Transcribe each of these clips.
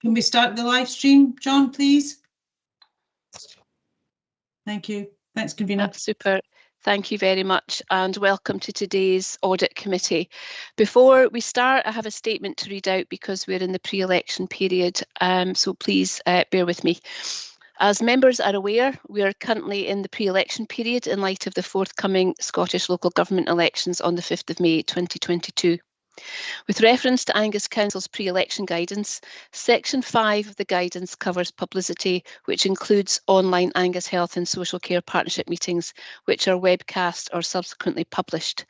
Can we start the live stream, John, please? Thank you. Thanks, convener. That's super. Thank you very much and welcome to today's Audit Committee. Before we start, I have a statement to read out because we're in the pre-election period, so please bear with me. As members are aware, we are currently in the pre-election period in light of the forthcoming Scottish local government elections on the 5th of May 2022. With reference to Angus Council's pre-election guidance, Section 5 of the guidance covers publicity, which includes online Angus Health and Social Care Partnership meetings, which are webcast or subsequently published.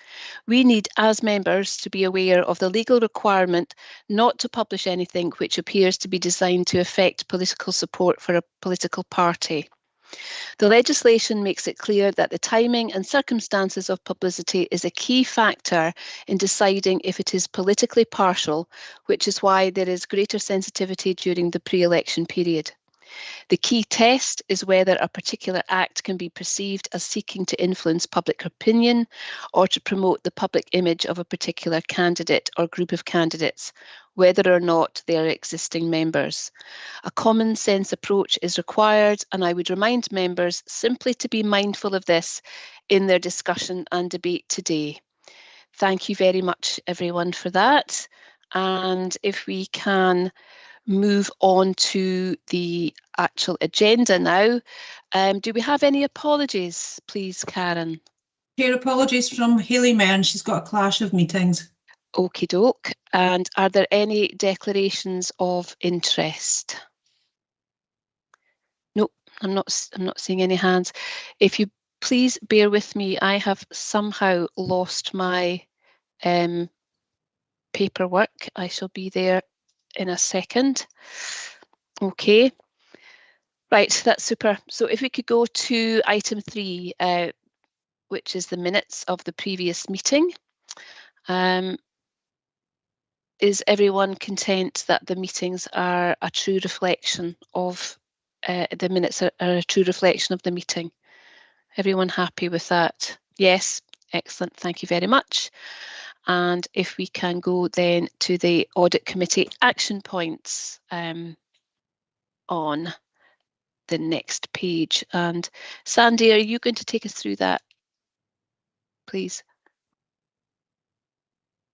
We need, as members, to be aware of the legal requirement not to publish anything which appears to be designed to affect political support for a political party. The legislation makes it clear that the timing and circumstances of publicity is a key factor in deciding if it is politically partial, which is why there is greater sensitivity during the pre-election period. The key test is whether a particular act can be perceived as seeking to influence public opinion or to promote the public image of a particular candidate or group of candidates, whether or not they are existing members. A common sense approach is required, and I would remind members simply to be mindful of this in their discussion and debate today. Thank you very much, everyone, for that. And if we can move on to the actual agenda now. Do we have any apologies, please, Karen? Chair, apologies from Hayley Mann. She's got a clash of meetings. Okie doke. And are there any declarations of interest? Nope, I'm not seeing any hands. If you please bear with me, I have somehow lost my paperwork. I shall be there in a second. Okay, right, that's super. So if we could go to item 3, which is the minutes of the previous meeting. Is everyone content that the meetings are a true reflection of the minutes are a true reflection of the meeting? Everyone happy with that? Yes, excellent, thank you very much. And if we can go then to the Audit Committee action points on the next page. And Sandy, are you going to take us through that, please?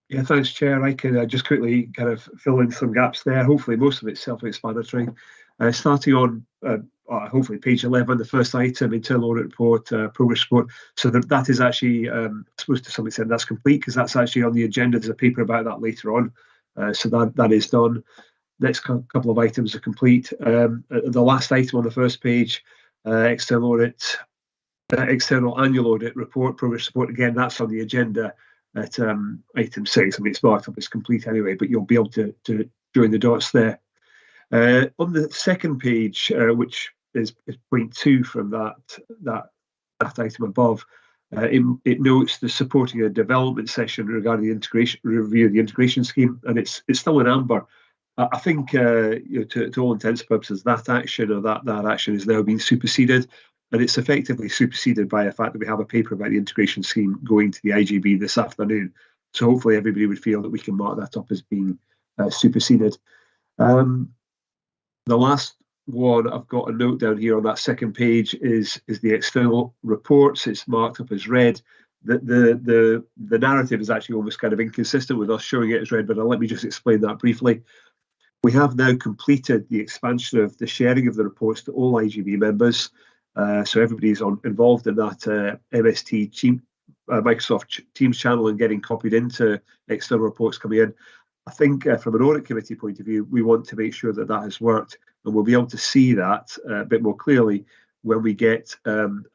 Yeah, thanks, Chair. I can just quickly kind of fill in some gaps there. Hopefully, most of it's self-explanatory. Starting on hopefully page 11, the first item, internal audit report, progress report. So that is actually, I suppose to some extent that's complete because that's actually on the agenda. There's a paper about that later on. So that is done. Next couple of items are complete. The last item on the first page, external audit, external annual audit report, progress report. Again, that's on the agenda at item 6. I mean, it's marked up as complete anyway, but you'll be able to join the dots there. On the second page, which is point 2 from that item above, it notes the supporting a development session regarding the integration review of the integration scheme, and it's still in amber. I think to all intents and purposes, that action or that action is now being superseded, and it's effectively superseded by the fact that we have a paper about the integration scheme going to the IJB this afternoon. So hopefully everybody would feel that we can mark that up as being superseded. The last one I've got a note down here on that second page is the external reports. It's marked up as red. The narrative is actually almost kind of inconsistent with us showing it as red, but let me just explain that briefly. We have now completed the expansion of the sharing of the reports to all IJB members. So everybody's involved in that MST Microsoft Teams channel and getting copied into external reports coming in. I think from an audit committee point of view, we want to make sure that has worked, and we'll be able to see that a bit more clearly when we get when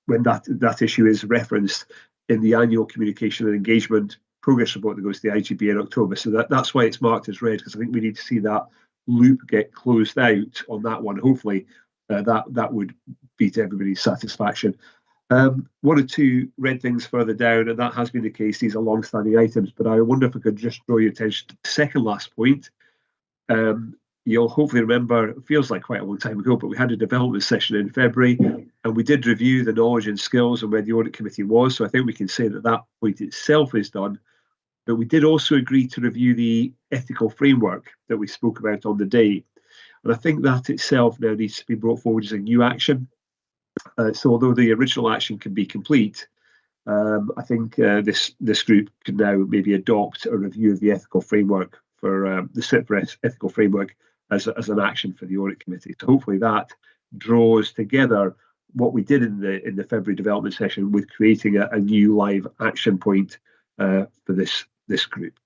that issue is referenced in the annual communication and engagement progress report that goes to the IJB in October. So that's why it's marked as red, because I think we need to see that loop get closed out on that one. Hopefully that would be to everybody's satisfaction. One or two red things further down, and that has been the case. These are long-standing items, but I wonder if I could just draw your attention to the second last point. You'll hopefully remember, it feels like quite a long time ago, but we had a development session in February, and we did review the knowledge and skills and where the audit committee was. So I think we can say that point itself is done. But we did also agree to review the ethical framework that we spoke about on the day. And I think that itself now needs to be brought forward as a new action. So although the original action can be complete, I think this group can now maybe adopt a review of the ethical framework for the SIPRES ethical framework as an action for the audit committee. So hopefully that draws together what we did in the February development session with creating a new live action point for this group.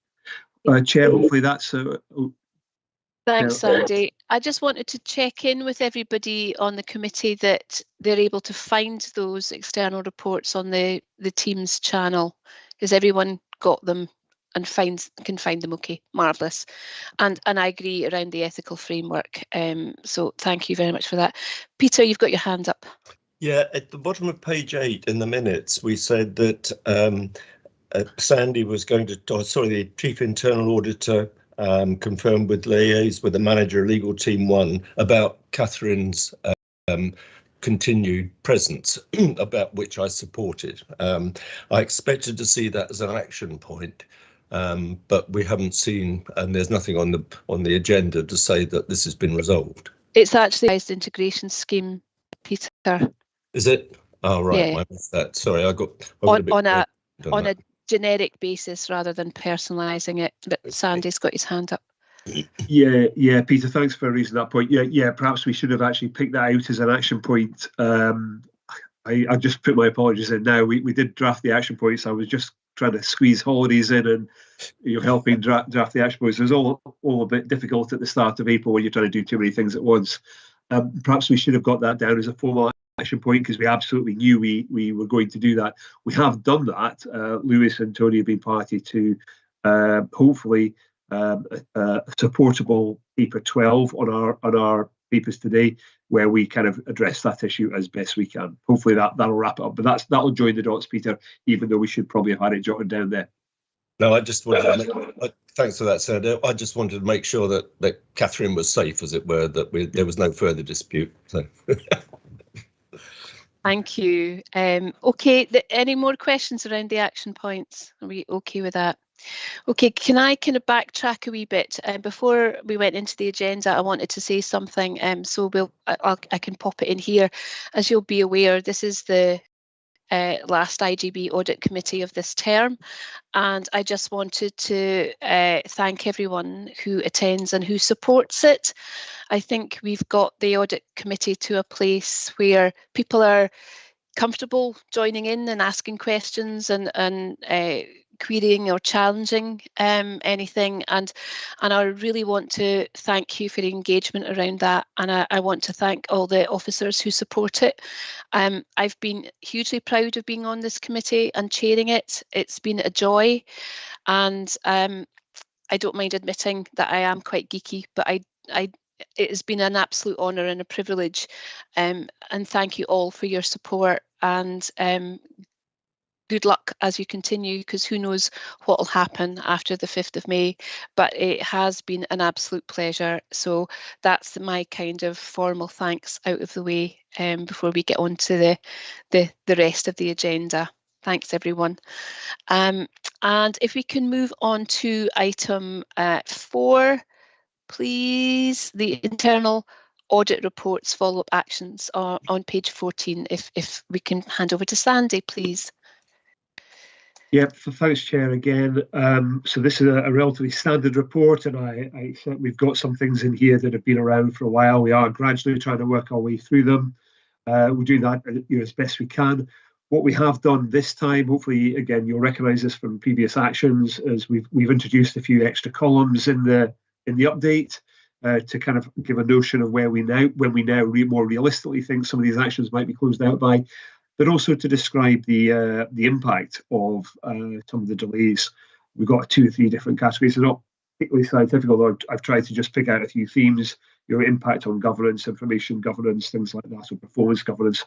Chair, hopefully that's Thanks, Sandy. I just wanted to check in with everybody on the committee that they're able to find those external reports on the Teams channel. Has everyone got them and can find them? Okay, marvellous. And I agree around the ethical framework. So thank you very much for that. Peter, you've got your hand up. Yeah, at the bottom of page 8 in the minutes, we said that Sandy was going to, the Chief Internal Auditor confirmed with liaise with the manager legal team 1 about Catherine's continued presence, about which I supported. I expected to see that as an action point, but we haven't seen, and there's nothing on the agenda to say that this has been resolved. It's actually the integration scheme, Peter. Is it? Oh, right. Yeah. I missed that. Sorry, I got on a generic basis rather than personalising it. But Sandy's got his hand up. Yeah, Peter, thanks for raising that point. Yeah, perhaps we should have actually picked that out as an action point. I just put my apologies in now. We did draft the action points. I was just trying to squeeze holidays in and helping draft the action points. It was all a bit difficult at the start of April when you're trying to do too many things at once. Perhaps we should have got that down as a formal action point because we absolutely knew we were going to do that. We have done that. Lewis and Tony have been party to hopefully a supportable paper 12 on our papers today, where we kind of address that issue as best we can. Hopefully that'll wrap it up. But that'll join the dots, Peter, even though we should probably have had it jotted down there. No, I just wanted to thanks for that, sir. I just wanted to make sure that Catherine was safe, as it were, that there was no further dispute. So. Thank you. Okay, any more questions around the action points? Are we okay with that? Okay, can I kind of backtrack a wee bit? Before we went into the agenda, I wanted to say something, so I can pop it in here. As you'll be aware, this is the last IJB Audit Committee of this term, and I just wanted to thank everyone who attends and who supports it. I think we've got the Audit Committee to a place where people are comfortable joining in and asking questions and querying or challenging anything, and I really want to thank you for the engagement around that, and I want to thank all the officers who support it. I've been hugely proud of being on this committee and chairing it. It's been a joy, and I don't mind admitting that I am quite geeky, but it has been an absolute honour and a privilege, and thank you all for your support, and good luck as you continue, because who knows what will happen after the 5th of May, but it has been an absolute pleasure. So that's my kind of formal thanks out of the way before we get on to the rest of the agenda. Thanks, everyone. And if we can move on to item 4, please, the internal audit reports follow-up actions are on page 14. If we can hand over to Sandy, please. Yep, thanks, Chair, again. So this is a relatively standard report, and I accept we've got some things in here that have been around for a while. We are gradually trying to work our way through them. We'll do that as best we can. What we have done this time, hopefully, again, you'll recognise this from previous actions, is we've introduced a few extra columns in the update to kind of give a notion of when we now more realistically think some of these actions might be closed out by, but also to describe the impact of some of the delays. We've got 2 or 3 different categories. They're not particularly scientific, although I've tried to just pick out a few themes. Impact on governance, information governance, things like that, so performance governance.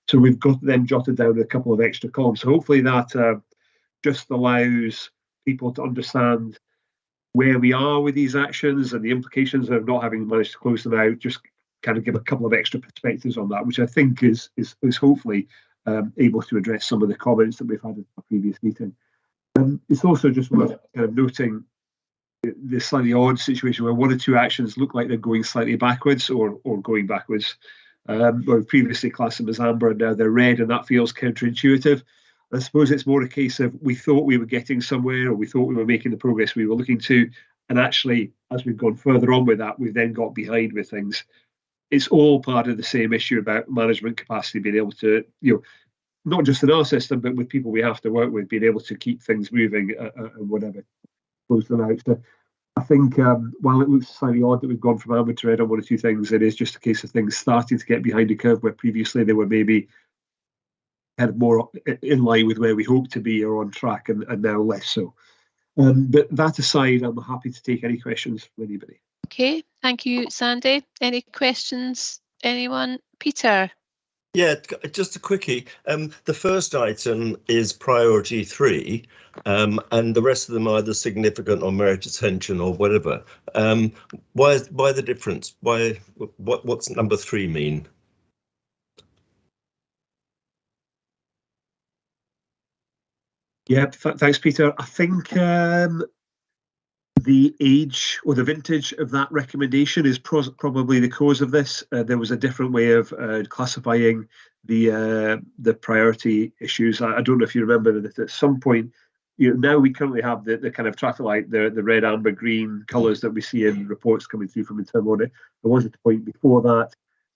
So we've got them jotted down a couple of extra columns. So hopefully that just allows people to understand where we are with these actions and the implications of not having managed to close them out. Just kind of give a couple of extra perspectives on that, which I think is hopefully able to address some of the comments that we've had in the previous meeting. It's also just worth kind of noting the slightly odd situation where one or two actions look like they're going slightly backwards or going backwards. We've previously classed them as amber and now they're red, and that feels counterintuitive. I suppose it's more a case of we thought we were getting somewhere, or we thought we were making the progress we were looking to, and actually, as we've gone further on with that, we've then got behind with things. It's all part of the same issue about management capacity, being able to, not just in our system, but with people we have to work with, being able to keep things moving and whatever close them out. So I think while it looks slightly odd that we've gone from amber to red on one or two things, it is just a case of things starting to get behind the curve where previously they were maybe kind of more in line with where we hope to be or on track, and now less so. But that aside, I'm happy to take any questions from anybody. Okay, thank you, Sandy. Any questions, anyone? Peter? Yeah, just a quickie. The first item is priority 3, and the rest of them are either significant or merit attention or whatever. Why the difference? What's number 3 mean? Yeah, thanks, Peter. I think the age or the vintage of that recommendation is probably the cause of this. There was a different way of classifying the priority issues. I don't know if you remember that at some point, now we currently have the kind of traffic light, the red, amber, green colours that we see in reports coming through from internal audit. There was a point before that,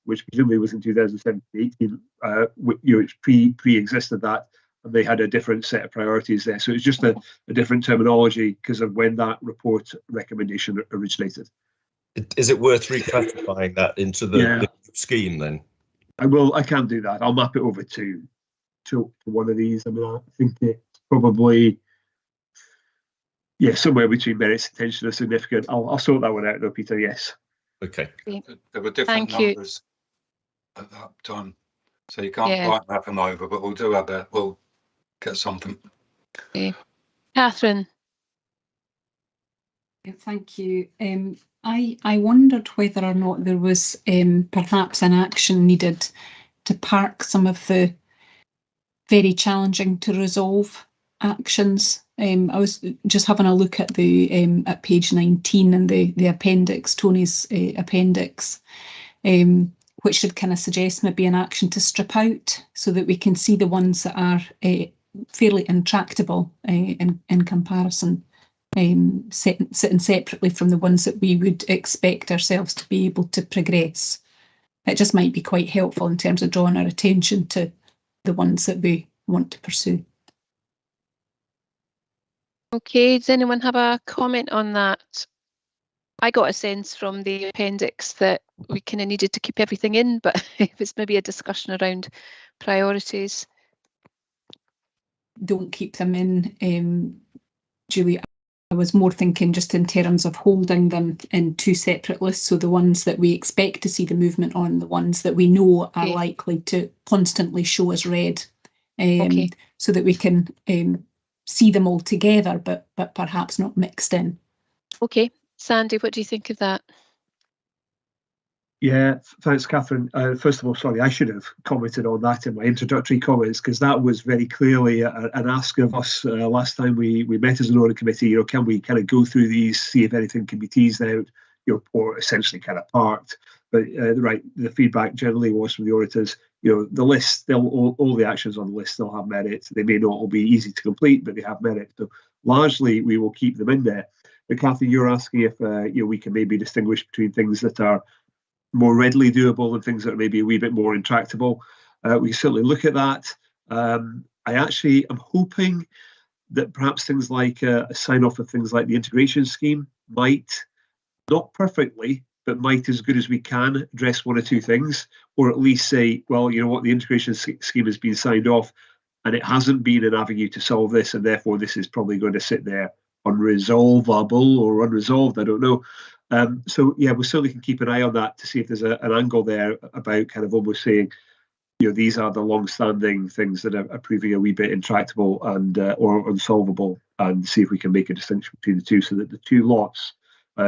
which presumably was in 2017-18, which pre-existed that. And they had a different set of priorities there. So it's just a different terminology because of when that report recommendation originated. Is it worth reclassifying that into the scheme then? I can do that. I'll map it over to one of these. I mean, I think it's probably, somewhere between merits, attention, and significant. I'll sort that one out though, Peter, yes. Okay. There were different numbers at that time. So you can't quite map them over, but we'll do our best. We'll get something. Okay. Catherine. Thank you. I wondered whether or not there was perhaps an action needed to park some of the very challenging to resolve actions. I was just having a look at the at page 19 and the appendix, Tony's appendix, which should kind of suggest maybe an action to strip out so that we can see the ones that are fairly intractable in comparison, sitting separately from the ones that we would expect ourselves to be able to progress. It just might be quite helpful in terms of drawing our attention to the ones that we want to pursue. Okay, does anyone have a comment on that? I got a sense from the appendix that we kind of needed to keep everything in, but if it's maybe a discussion around priorities. Don't keep them in, Julie. I was more thinking just in terms of holding them in two separate lists. So the ones that we expect to see the movement on, the ones that we know are likely to constantly show as red, so that we can see them all together, but perhaps not mixed in. Okay, Sandy, what do you think of that? Yeah, thanks, Catherine. First of all, sorry, I should have commented on that in my introductory comments, because that was very clearly an ask of us last time we met as an audit committee. Can we kind of go through these, see if anything can be teased out, or essentially kind of parked. But the feedback generally was from the auditors. The list, all the actions on the list still have merit. They may not all be easy to complete, but they have merit. So largely, we will keep them in there. But Cathy, you're asking if we can maybe distinguish between things that are more readily doable and things that are maybe a wee bit more intractable. We can certainly look at that. I actually am hoping that perhaps things like a sign-off of things like the integration scheme might, not perfectly, but might as good as we can address one or two things, or at least say, well, you know what, the integration scheme has been signed off and it hasn't been an avenue to solve this, and therefore this is probably going to sit there unresolvable or unresolved, I don't know. So yeah, we certainly can keep an eye on that to see if there's an angle there about kind of almost saying, these are the long-standing things that are proving a wee bit intractable and or unsolvable, and see if we can make a distinction between the two so that the two lots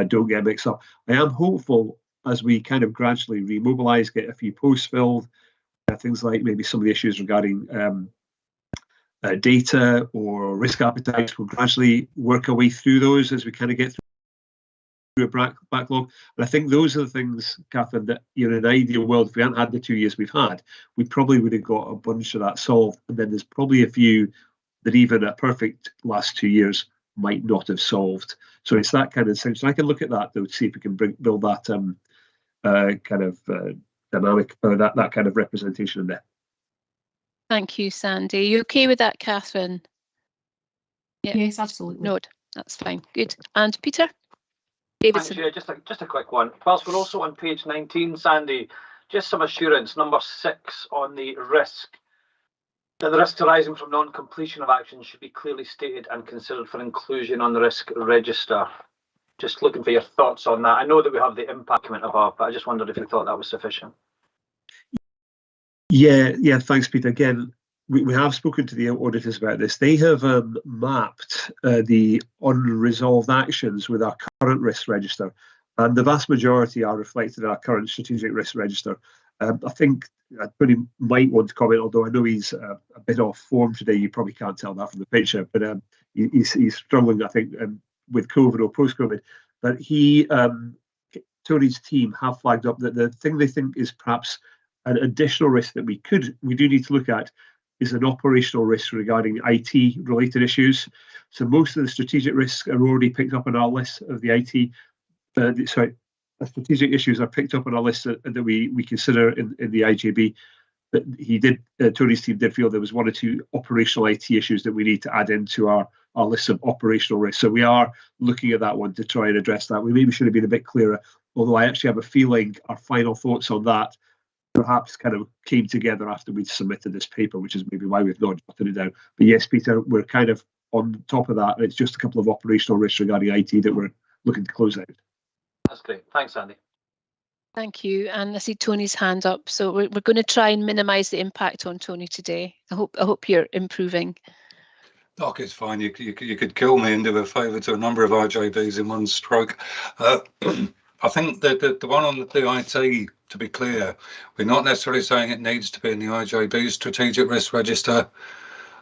don't get mixed up. I am hopeful as we kind of gradually remobilise, get a few posts filled, things like maybe some of the issues regarding data or risk appetites. We'll gradually work our way through those as we kind of get through a backlog. And I think those are the things, Catherine, that, you know, in an ideal world, if we hadn't had the 2 years we've had, we probably would have got a bunch of that solved. And then there's probably a few that even a perfect last 2 years might not have solved. So it's that kind of thing. So I can look at that, though, to see if we can build that kind of dynamic, or that kind of representation in there. Thank you, Sandy. Are you okay with that, Catherine? Yeah. Yes, absolutely. No, that's fine. Good. And Peter? Davidson. Thanks, yeah, just a quick one. Whilst we're also on page 19, Sandy, just some assurance, number 6 on the risk, that the risks arising from non-completion of actions should be clearly stated and considered for inclusion on the risk register. Just looking for your thoughts on that. I know that we have the impact document above, but I just wondered if you thought that was sufficient. Yeah, thanks, Peter. Again, we have spoken to the auditors about this. They have mapped the unresolved actions with our current risk register, and the vast majority are reflected in our current strategic risk register. I think Tony might want to comment, although I know he's a bit off form today. You probably can't tell that from the picture, but he's struggling, I think, with COVID or post-COVID. But Tony's team have flagged up that the thing they think is perhaps an additional risk that we do need to look at is an operational risk regarding IT related issues. So most of the strategic risks are already picked up on our list of the IT. The strategic issues are picked up on our list that we consider in the IJB. But Tony's team did feel there was 1 or 2 operational IT issues that we need to add into our list of operational risks. So we are looking at that one to try and address that. We maybe should have been a bit clearer, although I actually have a feeling our final thoughts on that perhaps kind of came together after we'd submitted this paper, which is maybe why we've not jotted it down. But yes, Peter, we're kind of on top of that. It's just a couple of operational risks regarding IT that we're looking to close out. That's great. Thanks, Andy. Thank you. And I see Tony's hand up. So we're going to try and minimise the impact on Tony today. I hope you're improving. Doc, it's fine. You could kill me and do a favour to a number of IJBs in one stroke. I think that the one on the IT, to be clear, we're not necessarily saying it needs to be in the IJB strategic risk register.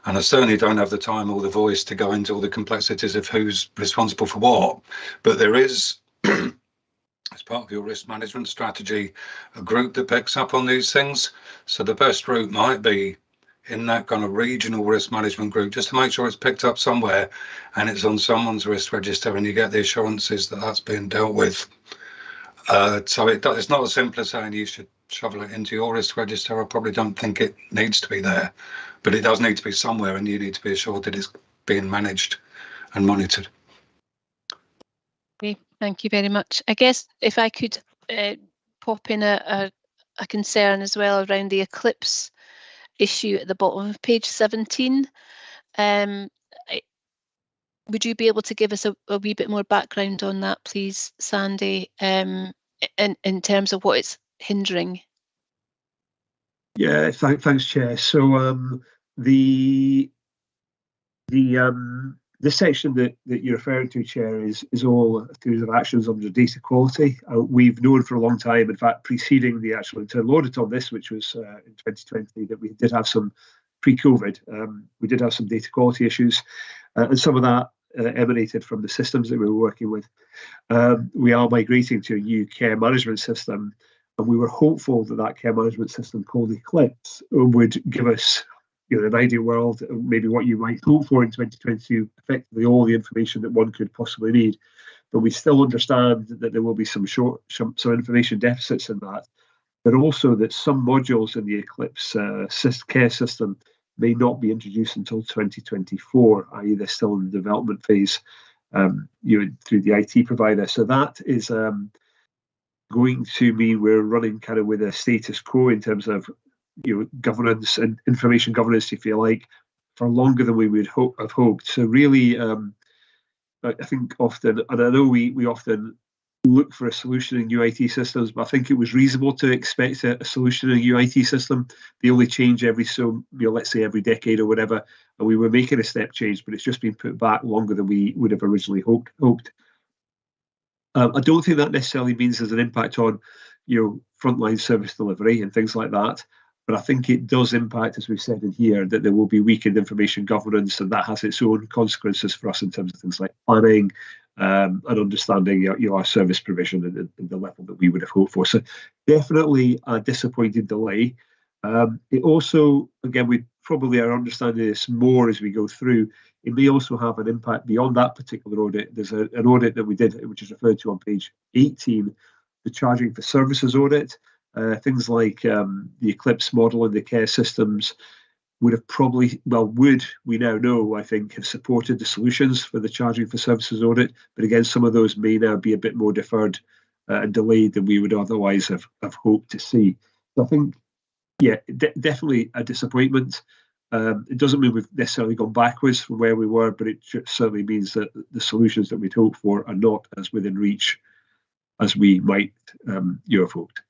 And I certainly don't have the time or the voice to go into all the complexities of who's responsible for what. But there is, as part of your risk management strategy, a group that picks up on these things. So the best route might be in that kind of regional risk management group, just to make sure it's picked up somewhere and it's on someone's risk register and you get the assurances that that's being dealt with. So it's not as simple as saying you should shovel it into your risk register. I probably don't think it needs to be there, but it does need to be somewhere and you need to be assured that it's being managed and monitored. Okay, thank you very much. I guess if I could pop in a concern as well around the eclipse issue at the bottom of page 17. Would you be able to give us a wee bit more background on that, please, Sandy, in terms of what it's hindering? Yeah, thanks, Chair. So this section that you're referring to, Chair, is all a series of actions under data quality. We've known for a long time, in fact, preceding the actual internal audit on this, which was in 2020, that we did have some pre-COVID. We did have some data quality issues, and some of that emanated from the systems that we were working with. We are migrating to a new care management system, and we were hopeful that care management system called Eclipse would give us, an ideal world, maybe what you might hope for in 2022, effectively all the information that one could possibly need. But we still understand that there will be some information deficits in that, but also that some modules in the Eclipse care system may not be introduced until 2024, i.e. they're still in the development phase through the IT provider. So that is going to mean we're running kind of with a status quo in terms of governance and information governance, if you like, for longer than we would have hoped. So really, I think often, and I know we often look for a solution in new IT systems, but I think it was reasonable to expect a solution in a new IT system. They only change every let's say every decade or whatever, and we were making a step change, but it's just been put back longer than we would have originally hoped. I don't think that necessarily means there's an impact on frontline service delivery and things like that. But I think it does impact, as we've said in here, that there will be weakened information governance, and that has its own consequences for us in terms of things like planning and understanding our service provision and the level that we would have hoped for. So definitely a disappointing delay. It also, again, we probably are understanding this more as we go through. It may also have an impact beyond that particular audit. There's an audit that we did, which is referred to on page 18, the charging for services audit. Things like the Eclipse model and the care systems would have probably, we now know, I think, have supported the solutions for the charging for services audit. But again, some of those may now be a bit more deferred and delayed than we would otherwise have hoped to see. So I think, yeah, definitely a disappointment. It doesn't mean we've necessarily gone backwards from where we were, but it certainly means that the solutions that we'd hoped for are not as within reach as we might have hoped.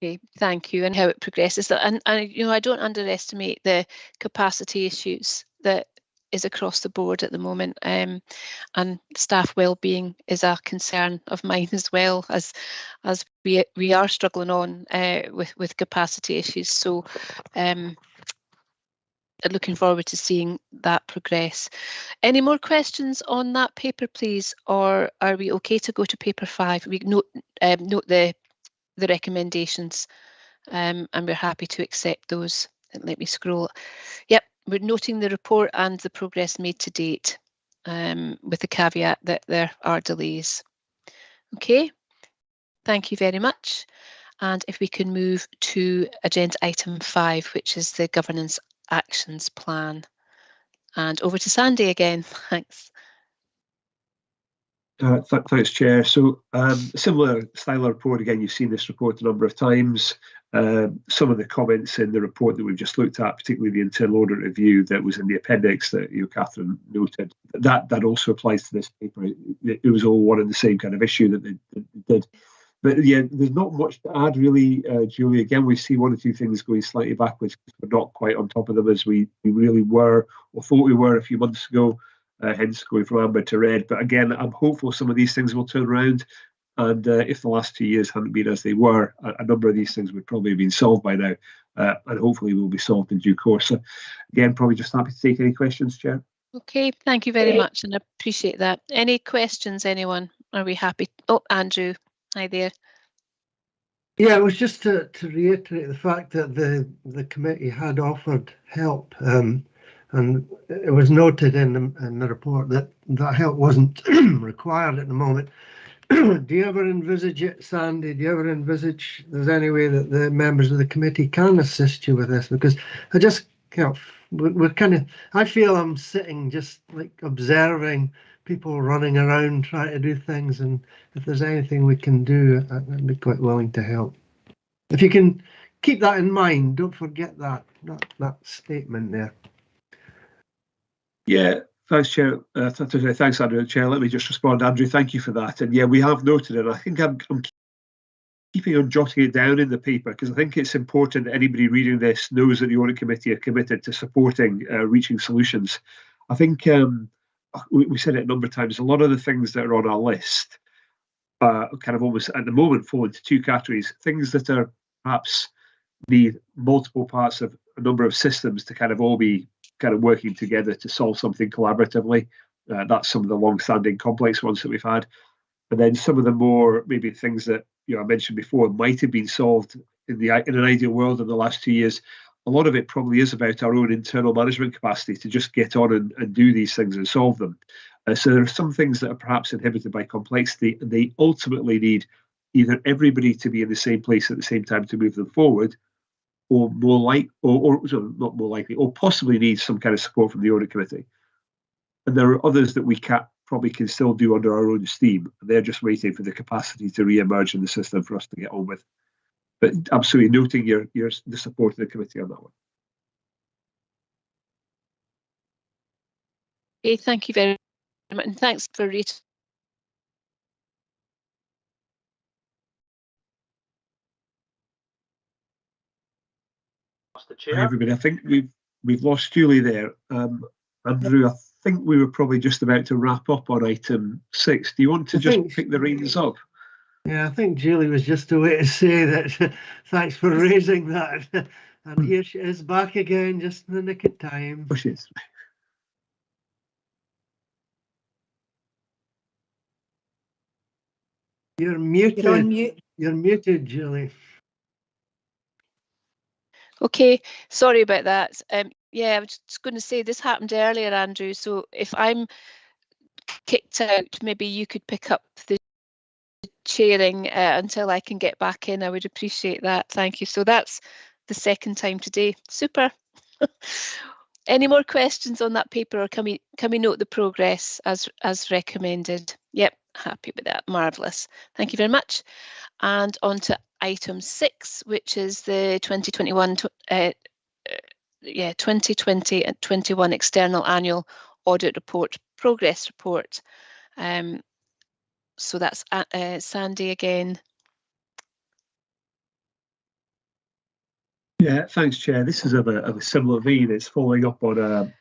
Okay, thank you. And how it progresses, and I don't underestimate the capacity issues that is across the board at the moment, and staff well-being is a concern of mine as well, as we are struggling on with capacity issues. So looking forward to seeing that progress. Any more questions on that paper, please, or are we okay to go to paper 5? We note the recommendations, and we're happy to accept those. And let me scroll. Yep, we're noting the report and the progress made to date, with the caveat that there are delays. Okay, thank you very much. And if we can move to agenda item 5, which is the governance actions plan. And over to Sandy again. Thanks. Thanks, Chair. So similar style of report. Again, you've seen this report a number of times. Some of the comments in the report that we've just looked at, particularly the internal audit review that was in the appendix that Catherine noted, that also applies to this paper. It was all one and the same kind of issue that they did. But yeah, there's not much to add really, Julie. Again, we see one or two things going slightly backwards because we're not quite on top of them as we really were or thought we were a few months ago. Hence going from amber to red. But again, I'm hopeful some of these things will turn around. And if the last 2 years hadn't been as they were, a number of these things would probably have been solved by now. And hopefully will be solved in due course. So again, probably just happy to take any questions, Chair. Okay, thank you very much, and I appreciate that. Any questions, anyone? Are we happy? Oh, Andrew, hi there. Yeah, it was just to reiterate the fact that the committee had offered help, and it was noted in the report that help wasn't required at the moment. Do you ever envisage it, Sandy? Do you ever envisage there's any way that the members of the committee can assist you with this? Because I just I feel I'm sitting just like observing people running around trying to do things, and if there's anything we can do, I'd be quite willing to help. If you can keep that in mind, don't forget that statement there. Yeah, thanks, Chair. Thanks, Andrew. Chair, let me just respond. Andrew, thank you for that. And yeah, we have noted it. I think I'm keeping on jotting it down in the paper because I think it's important that anybody reading this knows that the Audit Committee are committed to supporting reaching solutions. I think we said it a number of times, a lot of the things that are on our list kind of almost at the moment fall into two categories. Things that are perhaps need multiple parts of a number of systems to kind of all be kind of working together to solve something collaboratively. That's some of the long-standing complex ones that we've had. And then some of the more maybe things that I mentioned before might have been solved in an ideal world in the last 2 years. A lot of it probably is about our own internal management capacity to just get on and do these things and solve them. So there are some things that are perhaps inhibited by complexity, and they ultimately need either everybody to be in the same place at the same time to move them forward, or not more likely, or possibly need some kind of support from the Audit Committee. And there are others that we probably can still do under our own steam. They're just waiting for the capacity to re-emerge in the system for us to get on with. But absolutely noting the support of the committee on that one. Okay, thank you very much, and thanks for reading. Hi, everybody. I think we've lost Julie there. Andrew, I think we were probably just about to wrap up on item 6. Do you want to just pick the reins up? Yeah, I think Julie was just a way to say that thanks for raising that. And here she is back again, just in the nick of time. Oh, she is. You're muted. You're on mute. You're muted, Julie. Okay, sorry about that. Yeah, I was just going to say this happened earlier, Andrew. So if I'm kicked out, maybe you could pick up the chairing until I can get back in. I would appreciate that. Thank you. So that's the second time today. Super. Any more questions on that paper, or can we note the progress as recommended? Yep, happy with that. Marvellous. Thank you very much. And on to item 6, which is the 2020 and 21 external annual audit report, progress report. So that's Sandy again. Yeah, thanks, Chair. This is of a similar vein. It's following up on a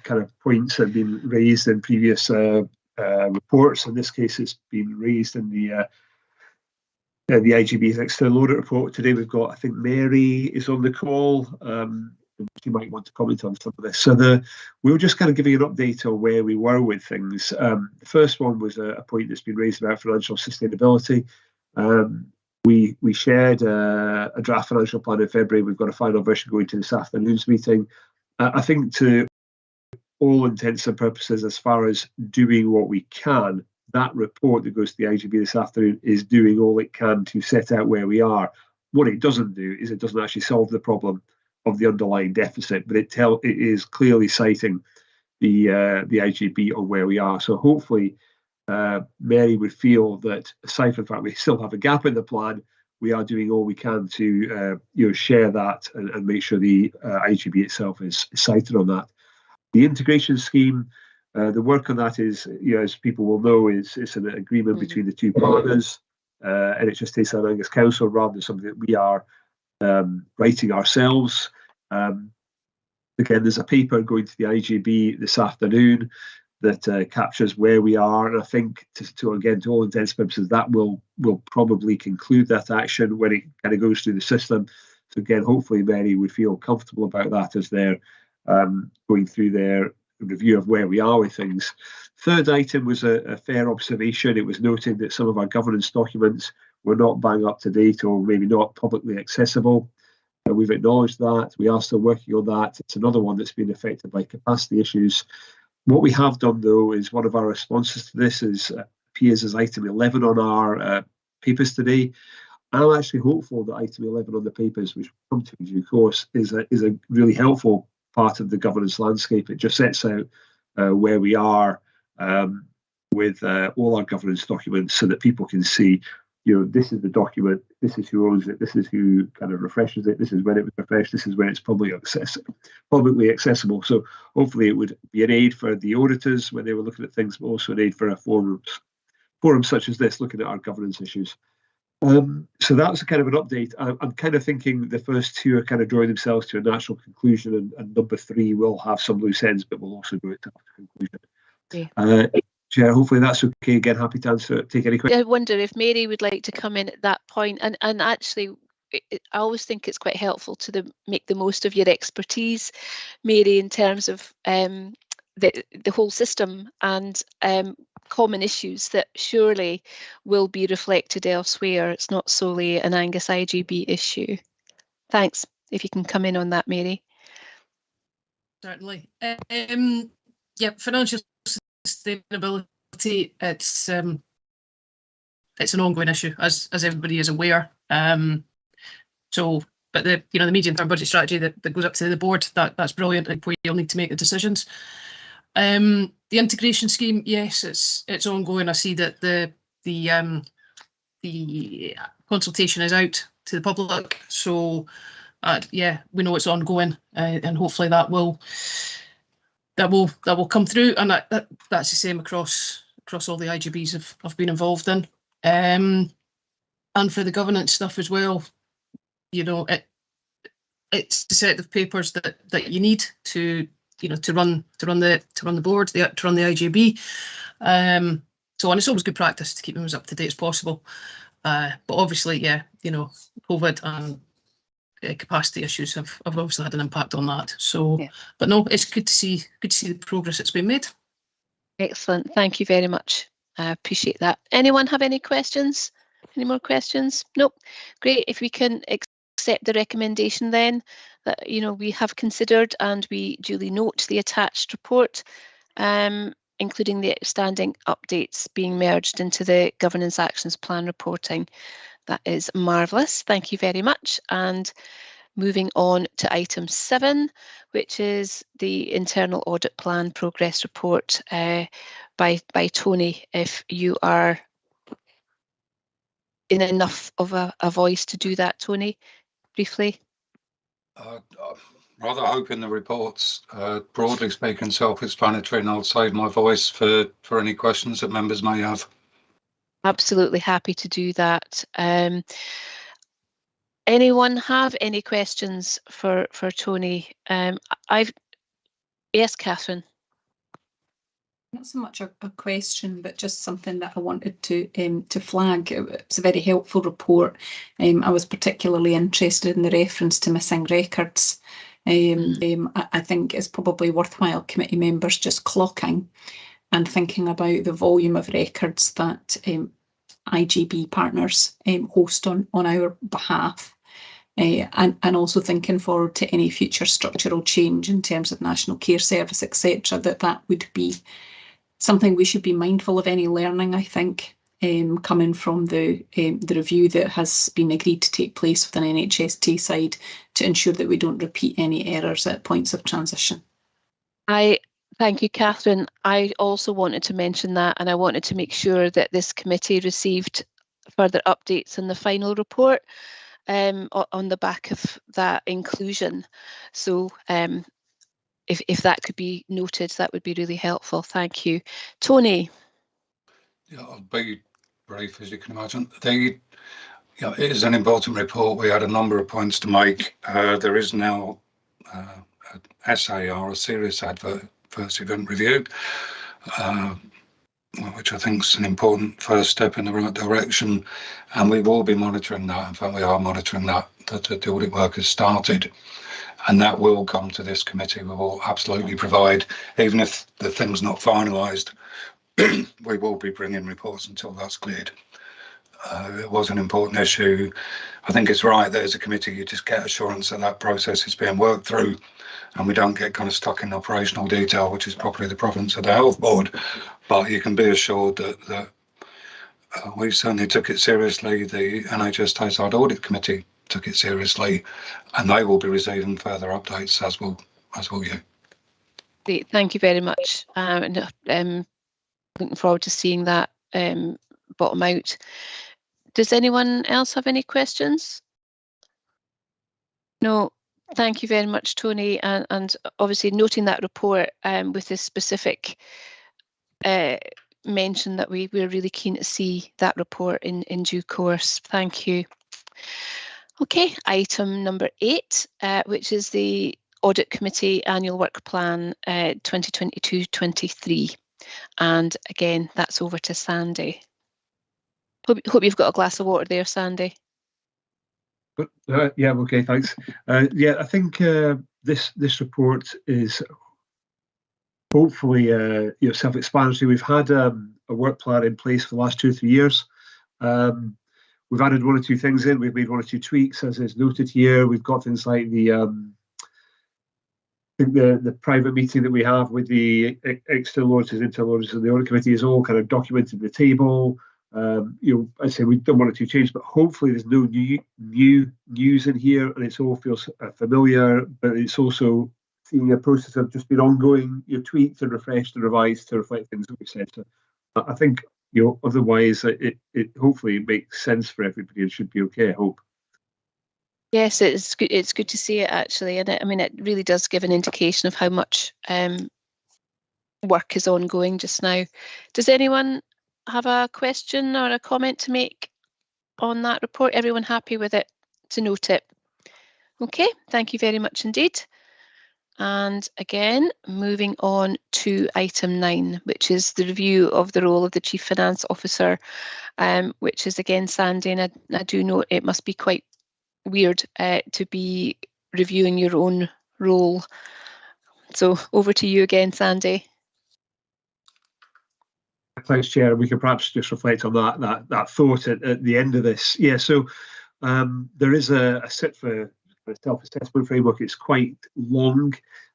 kind of points that have been raised in previous reports. In this case, it's been raised in the IJB's external audit report. Today we've got, I think Mary is on the call. She might want to comment on some of this. So we were just kind of giving an update on where we were with things. The first one was a point that's been raised about financial sustainability. We shared a draft financial plan in February. We've got a final version going to this afternoon's meeting. I think to all intents and purposes, as far as doing what we can, that report that goes to the IJB this afternoon is doing all it can to set out where we are. What it doesn't do is it doesn't actually solve the problem of the underlying deficit, but it is clearly citing the IJB on where we are. So hopefully Mary would feel that, aside from the fact we still have a gap in the plan, we are doing all we can to share that and make sure the IJB itself is cited on that. The integration scheme, the work on that is, as people will know, it's an agreement between the two partners, NHS and Angus Council, rather than something that we are writing ourselves. Again, there's a paper going to the IJB this afternoon that captures where we are, and I think to all intents and purposes, that will probably conclude that action when it kind of goes through the system. So again, hopefully Mary would feel comfortable about that as they're going through their review of where we are with things. Third item was a fair observation. It was noted that some of our governance documents were not bang up to date or maybe not publicly accessible. We've acknowledged that. We are still working on that. It's another one that's been affected by capacity issues. What we have done, though, is one of our responses to this appears as item 11 on our papers today. I'm actually hopeful that item 11 on the papers, which will come to in due course, is a really helpful part of the governance landscape. It just sets out where we are with all our governance documents so that people can see, this is the document, this is who owns it, this is who kind of refreshes it, this is when it was refreshed, this is when it's publicly accessible. So hopefully it would be an aid for the auditors when they were looking at things, but also an aid for a forum such as this, looking at our governance issues. So that's a kind of an update. I'm kind of thinking the first two are kind of drawing themselves to a natural conclusion, and number 3 will have some loose ends, but we'll also do it to a conclusion. Okay. Chair, hopefully that's okay. Again, happy to take any questions. I wonder if Mary would like to come in at that point. And actually, I always think it's quite helpful to make the most of your expertise, Mary, in terms of the whole system and common issues that surely will be reflected elsewhere. It's not solely an Angus IJB issue. Thanks. If you can come in on that, Mary. Certainly. Financial sustainability, it's an ongoing issue, as everybody is aware. But the medium-term budget strategy that goes up to the board, that's brilliant. Like, where you'll need to make the decisions. The integration scheme, yes, it's ongoing. I see that the consultation is out to the public, so we know it's ongoing, and hopefully that will come through, and that's the same across all the IJBs I've been involved in. And for the governance stuff as well, it's the set of papers that you need to run the board, to run the IJB. And it's always good practice to keep them as up to date as possible. But obviously, COVID and capacity issues have obviously had an impact on that. So, Yeah. but no, it's good to see the progress that's been made. Excellent. Thank you very much. I appreciate that. Anyone have any questions? Any more questions? Nope. Great. If we can accept the recommendation then that we have considered, and we duly note the attached report, including the outstanding updates being merged into the Governance Actions Plan reporting. That is marvellous. Thank you very much. And moving on to item 7, which is the Internal Audit Plan Progress Report by Tony. If you are in enough of a voice to do that, Tony, briefly. Rather hoping the report's broadly speaking self-explanatory, and I'll save my voice for any questions that members may have. Absolutely happy to do that. Anyone have any questions for Tony? Yes, Catherine. Not so much a question, but just something that I wanted to flag. It's a very helpful report. I was particularly interested in the reference to missing records. I think it's probably worthwhile committee members just clocking and thinking about the volume of records that IJB partners host on our behalf. And also thinking forward to any future structural change in terms of National Care Service, etc., that would be something we should be mindful of. Any learning, I think, coming from the review that has been agreed to take place within NHST side, to ensure that we don't repeat any errors at points of transition. Thank you, Catherine. I also wanted to mention that, and I wanted to make sure that this committee received further updates in the final report on the back of that inclusion. So if that could be noted, that would be really helpful. Thank you. Tony. Yeah, I'll be brief, as you can imagine. It is an important report. We had a number of points to make. There is now a SAR, a serious adverse event review, which I think is an important first step in the right direction, and we will be monitoring that. In fact, we are monitoring that the audit work has started, and that will come to this committee. We will absolutely provide, even if the thing's not finalised, we will be bringing reports until that's cleared. It was an important issue. I think it's right that as a committee you just get assurance that that process is being worked through, and we don't get kind of stuck in operational detail, which is probably the province of the Health Board. But you can be assured that we certainly took it seriously. The NHS Stateside Audit Committee took it seriously, and they will be receiving further updates, as will you. Great, thank you very much. Looking forward to seeing that bottom out. Does anyone else have any questions? No. Thank you very much, Tony, and obviously noting that report with this specific mention that we're really keen to see that report in due course. Thank you. Okay, item number 8, which is the Audit Committee Annual Work Plan 2022-23. And again, that's over to Sandy. Hope you've got a glass of water there, Sandy. Yeah, okay, thanks. Yeah, I think this report is hopefully self-explanatory. We've had a work plan in place for the last 2 or 3 years. We've added 1 or 2 things in. We've made 1 or 2 tweaks, as is noted here. We've got things like the private meeting that we have with the external auditors, internal auditors, and the audit committee is all kind of documented in the table. I say we've done 1 or 2 changes, but hopefully there's no new news in here, and it all feels familiar. But it's also seeing a process of just been ongoing, tweaked and refreshed and revised to reflect things that we've said. So I think otherwise it hopefully makes sense for everybody and should be okay, I hope. Yes, it's good. It's good to see it actually, and it really does give an indication of how much work is ongoing just now. Does anyone have a question or a comment to make on that report? Everyone happy with it, to note it? Okay, thank you very much indeed. And again, moving on to item 9, which is the review of the role of the Chief Finance Officer, which is again Sandy, and I do note it must be quite weird to be reviewing your own role. So over to you again, Sandy. Thanks, Chair. We can perhaps just reflect on that thought at the end of this. Yeah, so there is a sit for self-assessment framework. It's quite long,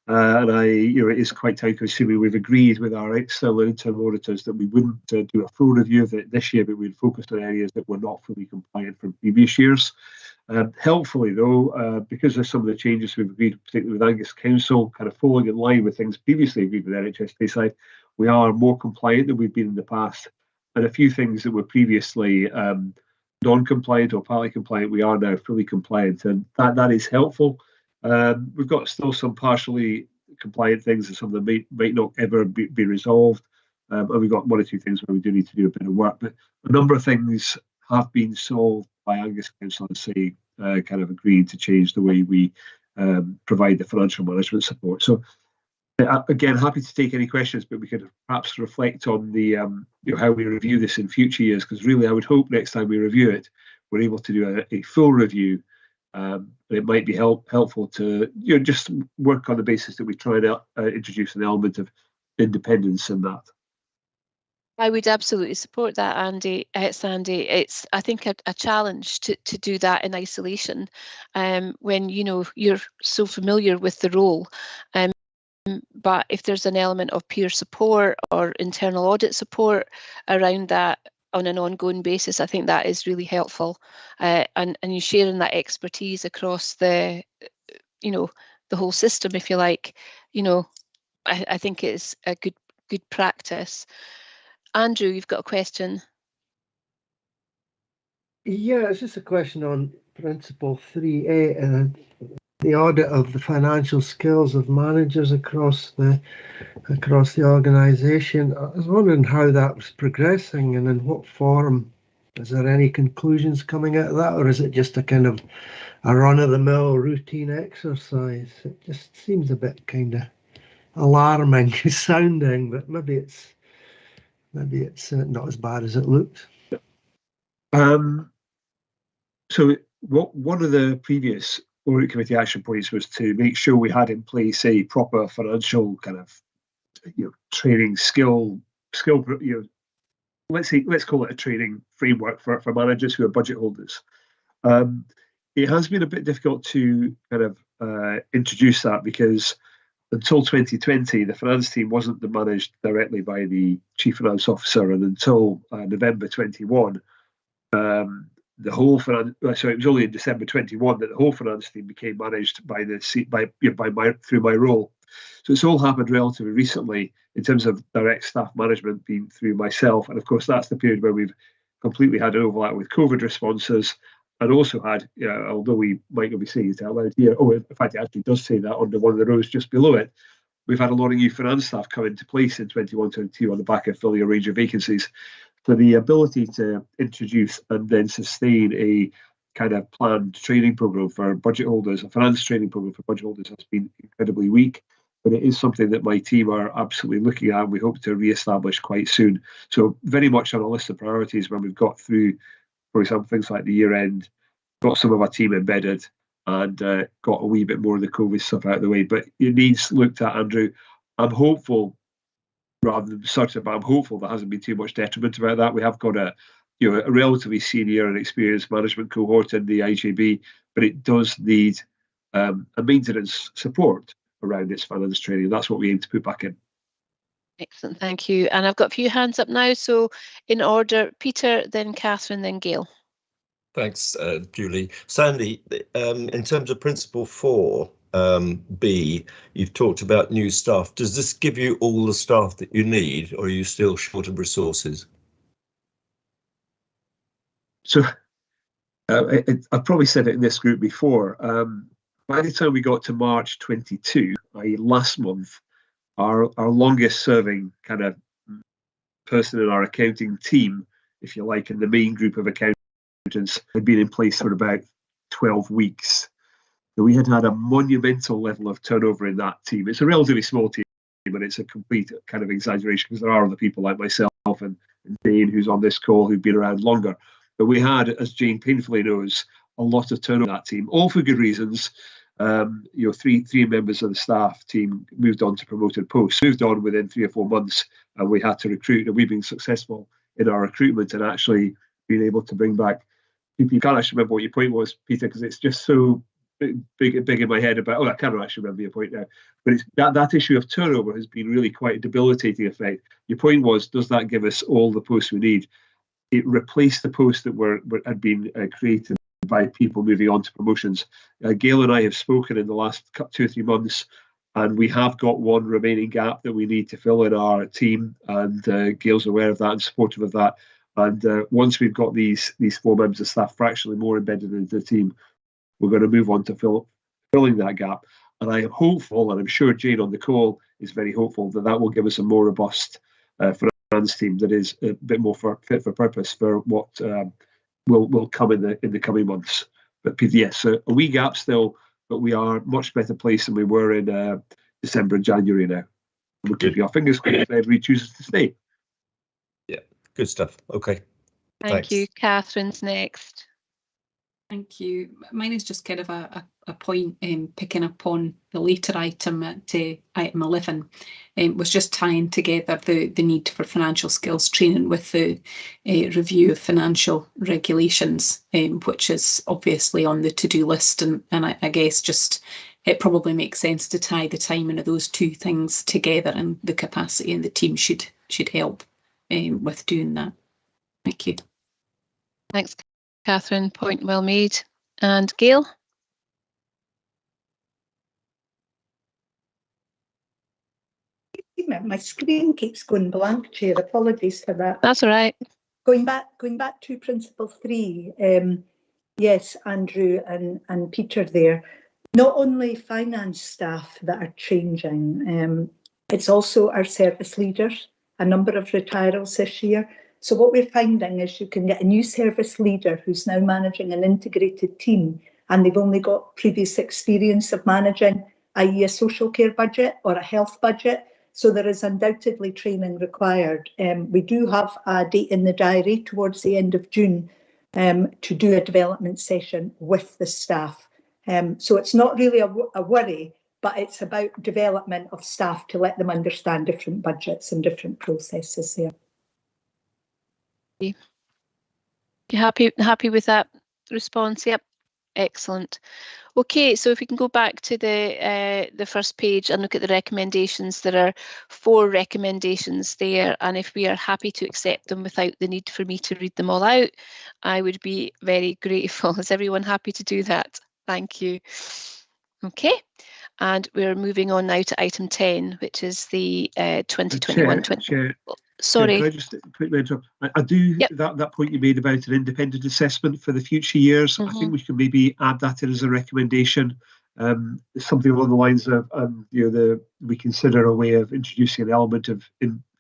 and it is quite time-consuming. We've agreed with our external and internal auditors that we wouldn't do a full review of it this year, but we'd focus on areas that were not fully compliant from previous years. Helpfully, though, because of some of the changes we've agreed, particularly with Angus Council, kind of falling in line with things previously agreed with NHS side, we are more compliant than we've been in the past. And a few things that were previously non-compliant or partly compliant, we are now fully compliant, and that is helpful. We've got still some partially compliant things, and some of them might not ever be resolved. And we've got one or two things where we do need to do a bit of work, but a number of things have been solved by Angus Council and say kind of agreed to change the way we provide the financial management support. So again, happy to take any questions, but we could perhaps reflect on the how we review this in future years, because really I would hope next time we review it, we're able to do a full review. It might be helpful to just work on the basis that we try to introduce an element of independence in that. I would absolutely support that, Sandy. It's, I think, a challenge to do that in isolation when you're so familiar with the role. But if there's an element of peer support or internal audit support around that on an ongoing basis, I think that is really helpful. And you sharing that expertise across the whole system, if you like, I think it's a good practice. Andrew, you've got a question. Yeah, it's just a question on Principle 3A, the audit of the financial skills of managers across the organisation. I was wondering how that was progressing and in what form. Is there any conclusions coming out of that, or is it just a kind of a run-of-the-mill routine exercise? It just seems a bit kind of alarming sounding, but maybe it's not as bad as it looks. So one of the previous audit committee action points was to make sure we had in place a proper financial kind of training skill. Let's call it a training framework for managers who are budget holders. It has been a bit difficult to kind of introduce that, because until 2020, the finance team wasn't managed directly by the chief finance officer, and until November 21, the whole finance. So it was only in December 21 that the whole finance team became managed by through my role. So it's all happened relatively recently in terms of direct staff management being through myself, and of course that's the period where we've completely had an overlap with COVID responses, and also had, although we might not be saying it out loud here, in fact it actually does say that under one of the rows just below it, we've had a lot of new finance staff come into place in 21-22 on the back of filling a range of vacancies. So the ability to introduce and then sustain a kind of planned training program for budget holders, a finance training program for budget holders, has been incredibly weak. But it is something that my team are absolutely looking at, and we hope to re-establish quite soon. So very much on a list of priorities when we've got through, for example, things like the year end, got some of our team embedded, and got a wee bit more of the COVID stuff out of the way. But it needs looked at, Andrew. I'm hopeful, rather than certain, but I'm hopeful there hasn't been too much detriment about that. We have got a relatively senior and experienced management cohort in the IJB, but it does need a maintenance support around its finance training. That's what we aim to put back in. Excellent, thank you. And I've got a few hands up now. So in order, Peter, then Catherine, then Gail. Thanks, Julie. Sandy, in terms of Principle 4B, you've talked about new staff. Does this give you all the staff that you need, or are you still short of resources? So I've probably said it in this group before. By the time we got to March 22, i.e. last month, our longest serving kind of person in our accounting team, if you like, in the main group of accountants, had been in place for about 12 weeks. So we had a monumental level of turnover in that team. It's a relatively small team, but it's a complete kind of exaggeration, because there are other people like myself and Jane, who's on this call, who've been around longer. But we had, as Jane painfully knows, a lot of turnover in that team, all for good reasons. Three members of the staff team moved on to promoted posts, moved on within 3 or 4 months, and we had to recruit, and we've been successful in our recruitment and actually being able to bring back people. You can't actually remember what your point was, Peter, because it's just so big in my head about, I can't actually remember your point now, but it's that issue of turnover has been really quite a debilitating effect. Your point was, does that give us all the posts we need? It replaced the posts that had been created by people moving on to promotions. Gail and I have spoken in the last 2 or 3 months, and we have got one remaining gap that we need to fill in our team, and Gail's aware of that and supportive of that. And once we've got these 4 members of staff fractionally more embedded into the team, we're going to move on to filling that gap. And I am hopeful, and I'm sure Jane on the call is very hopeful, that will give us a more robust finance team that is a bit more fit for purpose for what will come in the coming months. But yes, a wee gap still, but we are much better placed than we were in December and January now. We'll keep our fingers crossed if everybody chooses to stay. Yeah, good stuff. Okay. Thank you. Catherine's next. Thank you. Mine is just kind of a point picking up on the later item at item 11, was just tying together the need for financial skills training with the review of financial regulations, which is obviously on the to-do list, and I guess just it probably makes sense to tie the timing of those 2 things together, and the capacity in the team should help with doing that. Thank you. Thanks, Catherine. Point well made. And Gail? My screen keeps going blank, Chair. Apologies for that. That's all right. Going back to Principle 3. Yes, Andrew and Peter there. Not only finance staff that are changing, it's also our service leaders. A number of retirals this year. So what we're finding is you can get a new service leader who's now managing an integrated team, and they've only got previous experience of managing, i.e. a social care budget or a health budget. So there is undoubtedly training required. We do have a date in the diary towards the end of June to do a development session with the staff. So it's not really a worry, but it's about development of staff to let them understand different budgets and different processes there. You happy with that response? Yep, excellent. Okay, so if we can go back to the first page and look at the recommendations, there are 4 recommendations there, and if we are happy to accept them without the need for me to read them all out, I would be very grateful. Is everyone happy to do that? Thank you. Okay, and we're moving on now to item 10, which is the 2021-20. Sorry. Can I just quickly interrupt? I do that point you made about an independent assessment for the future years. I think we can maybe add that in as a recommendation. Something along the lines of we consider a way of introducing an element of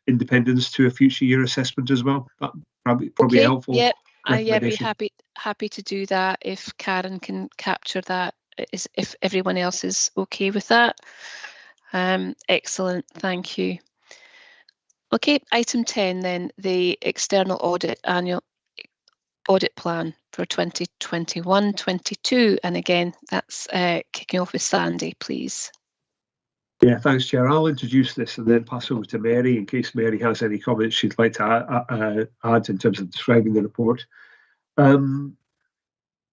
independence to a future year assessment as well. That probably helpful. Yeah, I'd be happy to do that if Karen can capture that. If everyone else is okay with that. Excellent, thank you. Okay, item 10 then, the external audit annual audit plan for 2021-22, and again that's kicking off with Sandy, please. Yeah, thanks, Chair. I'll introduce this and then pass over to Mary in case Mary has any comments she'd like to add in terms of describing the report.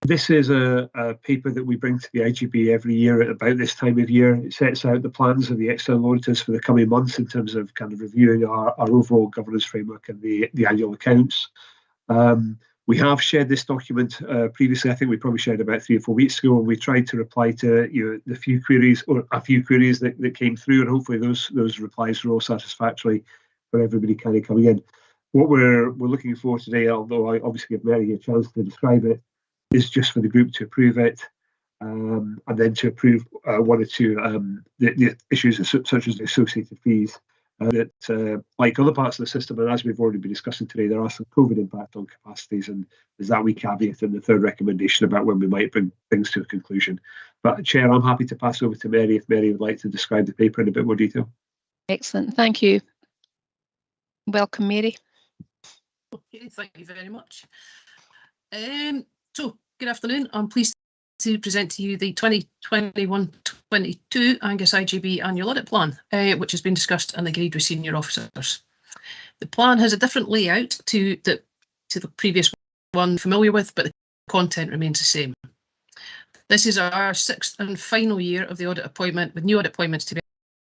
This is a paper that we bring to the IJB every year at about this time of year. It sets out the plans of the external auditors for the coming months in terms of kind of reviewing our overall governance framework and the annual accounts. We have shared this document previously. I think we probably shared about 3 or 4 weeks ago, and we tried to reply to the few queries or a few queries that came through, and hopefully those replies were all satisfactory for everybody kind of coming in. What we're looking for today, although I obviously give Mary a chance to describe it, is just for the group to approve it, and then to approve 1 or 2 the issues such as the associated fees that, like other parts of the system, and as we've already been discussing today, there are some COVID impact on capacities, and there's that wee caveat in the 3rd recommendation about when we might bring things to a conclusion. But Chair, I'm happy to pass over to Mary if Mary would like to describe the paper in a bit more detail. Excellent, thank you. Welcome, Mary. Okay, thank you very much. So, Good afternoon. I'm pleased to present to you the 2021-22 Angus IJB Annual Audit Plan, which has been discussed and agreed with senior officers. The plan has a different layout to the previous one familiar with, but the content remains the same. This is our 6th and final year of the audit appointment, with new audit appointments to be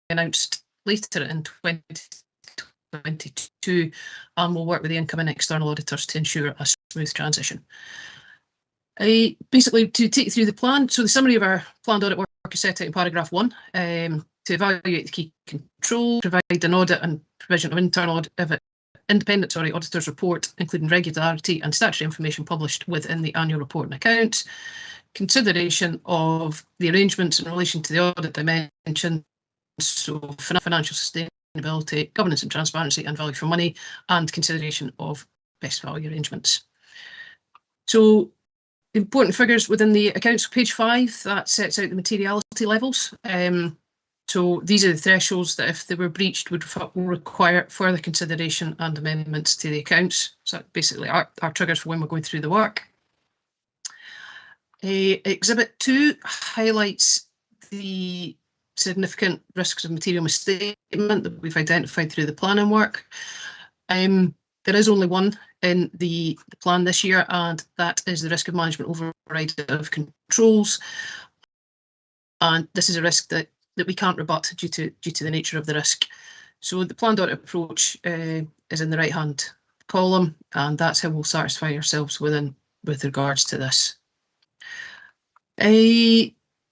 announced later in 2022, and we'll work with the incoming external auditors to ensure a smooth transition. Basically, to take you through the plan, so the summary of our planned audit work is set out in paragraph 1, to evaluate the key controls, provide an audit and provision of independent auditor's report, including regularity and statutory information published within the annual report and accounts, consideration of the arrangements in relation to the audit dimensions, so financial sustainability, governance and transparency, and value for money, and consideration of best value arrangements. So important figures within the accounts, page 5, that sets out the materiality levels. So these are the thresholds that, if they were breached, would require further consideration and amendments to the accounts. So basically our triggers for when we're going through the work. Exhibit 2 highlights the significant risks of material misstatement that we've identified through the planning work. There is only one in the plan this year, and that is the risk of management override of controls. And this is a risk that we can't rebut due to the nature of the risk. So the planned audit approach is in the right-hand column, and that's how we'll satisfy ourselves with regards to this.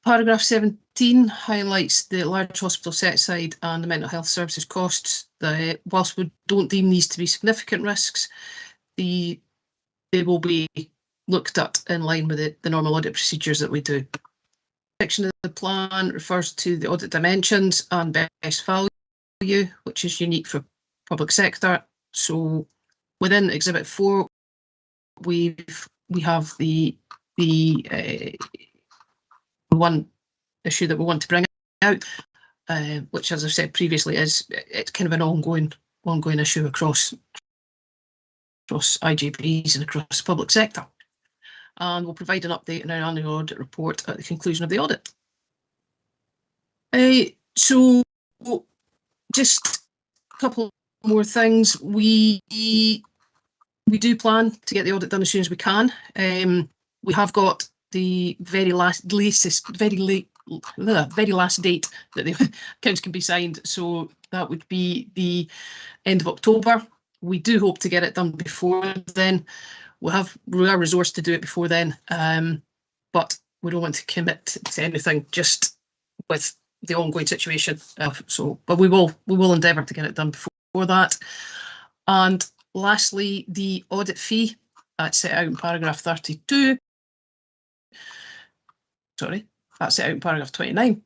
Paragraph 17 highlights the large hospital set aside and the mental health services costs. Whilst we don't deem these to be significant risks, they will be looked at in line with the normal audit procedures that we do. Section of the plan refers to the audit dimensions and best value, which is unique for public sector. So within Exhibit 4, we have the one issue that we want to bring out, which, as I've said previously, it's kind of an ongoing issue across IJBs and across the public sector. And we'll provide an update in our annual audit report at the conclusion of the audit. So just a couple more things. We do plan to get the audit done as soon as we can. We have got the very last date that the accounts can be signed, so that would be the end of October. We do hope to get it done before then. We are resourced to do it before then, but we don't want to commit to anything just with the ongoing situation. But we will endeavour to get it done before that. And lastly, the audit fee that's set out in paragraph 32. Sorry, that's set out in paragraph 29,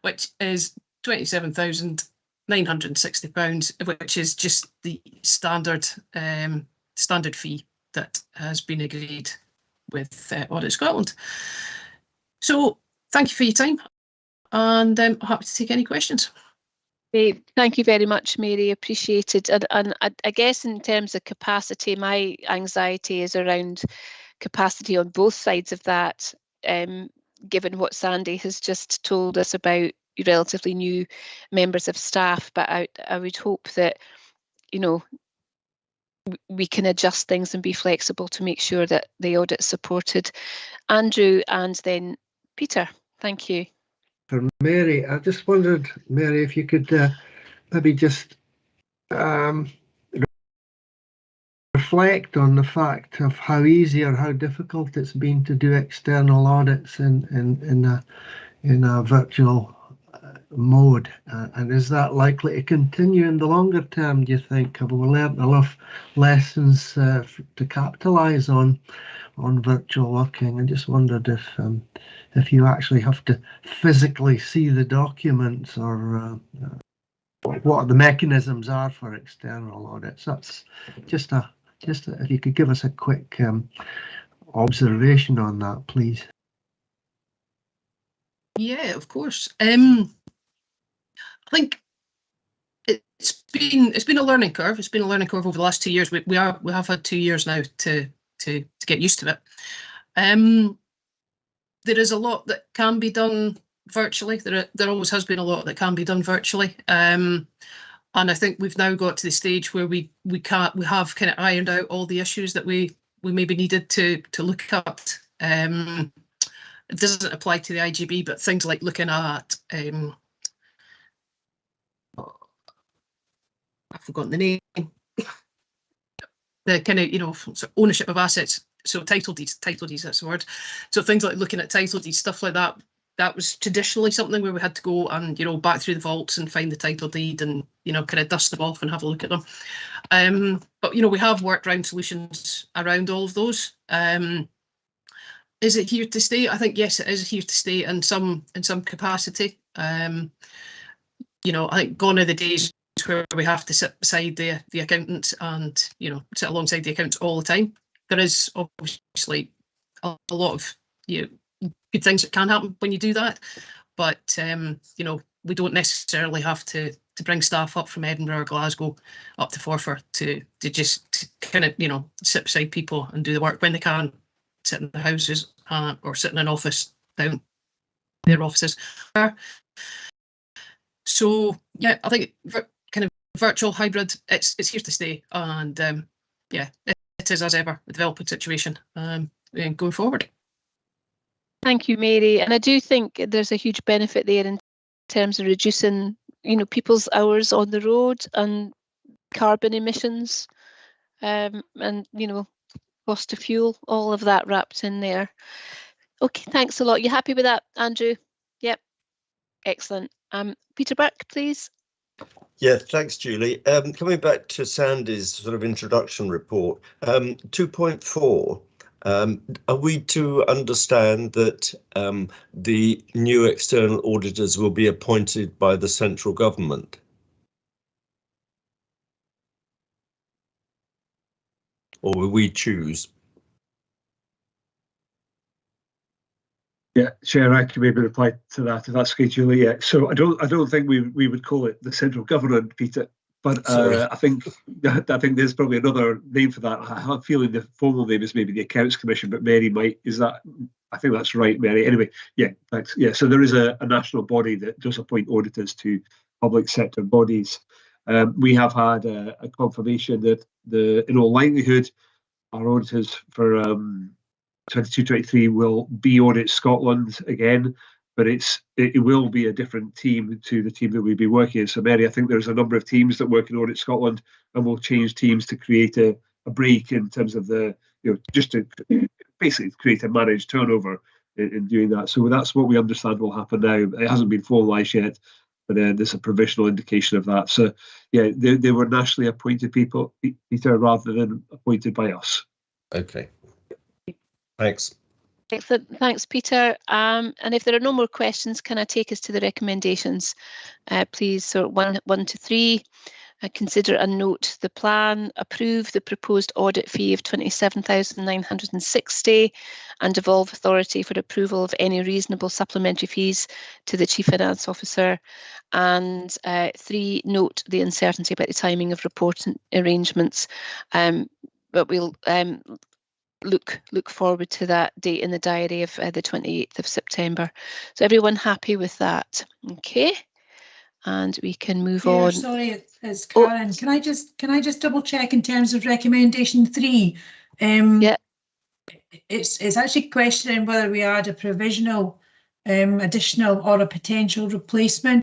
which is £27,960, which is just the standard fee that has been agreed with Audit Scotland. So thank you for your time, and I'm happy to take any questions. Thank you very much, Mary. Appreciated. And I guess in terms of capacity, my anxiety is around capacity on both sides of that, given what Sandy has just told us about relatively new members of staff. But I would hope that, we can adjust things and be flexible to make sure that the audit's supported. Andrew and then Peter, thank you. For Mary, I just wondered, Mary, if you could maybe just reflect on the fact of how easy or how difficult it's been to do external audits in a virtual mode, and is that likely to continue in the longer term, do you think? Have we learned enough lessons to capitalise on virtual working? I just wondered if you actually have to physically see the documents, or what the mechanisms are for external audits. That's just if you could give us a quick observation on that, please. Yeah, of course. I think it's been a learning curve. It's been a learning curve over the last 2 years. We have had 2 years now to get used to it. There is a lot that can be done virtually. There always has been a lot that can be done virtually. And I think we've now got to the stage where we have kind of ironed out all the issues that we maybe needed to look at. It doesn't apply to the IJB, but things like looking at I've forgotten the name. The kind of, sort of ownership of assets. So title deeds, that's the word. So things like looking at title deeds, stuff like that. That was traditionally something where we had to go and, back through the vaults and find the title deed and, kind of dust them off and have a look at them. But, we have worked around solutions around all of those. Is it here to stay? I think, yes, it is here to stay in some capacity. I think gone are the days where we have to sit beside the accountant and, sit alongside the accountants all the time. There is obviously a lot of, good things that can happen when you do that, but we don't necessarily have to bring staff up from Edinburgh or Glasgow up to Forfar to just kind of sit beside people and do the work when they can sit in the houses or sit in an office down their offices. So yeah, I think kind of virtual hybrid, it's here to stay, and it is as ever the developing situation going forward. Thank you, Mary. And I do think there's a huge benefit there in terms of reducing, people's hours on the road and carbon emissions, and, cost of fuel, all of that wrapped in there. Okay, thanks a lot. You happy with that, Andrew? Yep. Excellent. Peter Burke, please. Yeah, thanks, Julie. Coming back to Sandy's sort of introduction report, 2.4. Are we to understand that the new external auditors will be appointed by the central government? Or will we choose? Yeah, Chair, I can maybe reply to that if that's okay, Julie. Yeah. So I don't think we would call it the central government, Peter. But I think there's probably another name for that. I have a feeling the formal name is maybe the Accounts Commission, but Mary might. Is that? I think that's right, Mary. Anyway, yeah, thanks. Yeah, so there is a national body that does appoint auditors to public sector bodies. We have had a confirmation that in all likelihood, our auditors for 22-23 will be Audit Scotland again. But it will be a different team to the team that we'd be working in. So, Mary, I think there's a number of teams that work in Audit Scotland, and we'll change teams to create a break in terms of just to basically create a managed turnover in doing that. So that's what we understand will happen now. It hasn't been formalised yet, but there's a provisional indication of that. So, yeah, they were nationally appointed people, Peter, rather than appointed by us. Okay. Thanks. Excellent. Thanks, Peter. And if there are no more questions, can I take us to the recommendations, please? So 1 to 3, consider and note the plan, approve the proposed audit fee of £27,960 and devolve authority for approval of any reasonable supplementary fees to the Chief Finance Officer. And 3, note the uncertainty about the timing of reporting arrangements, but we'll look forward to that date in the diary of the 28th of September. So everyone happy with that? Okay, and we can move on. Sorry, it's Karen. Can I just double check in terms of recommendation 3? Yeah. It's actually questioning whether we add a provisional, additional, or a potential replacement.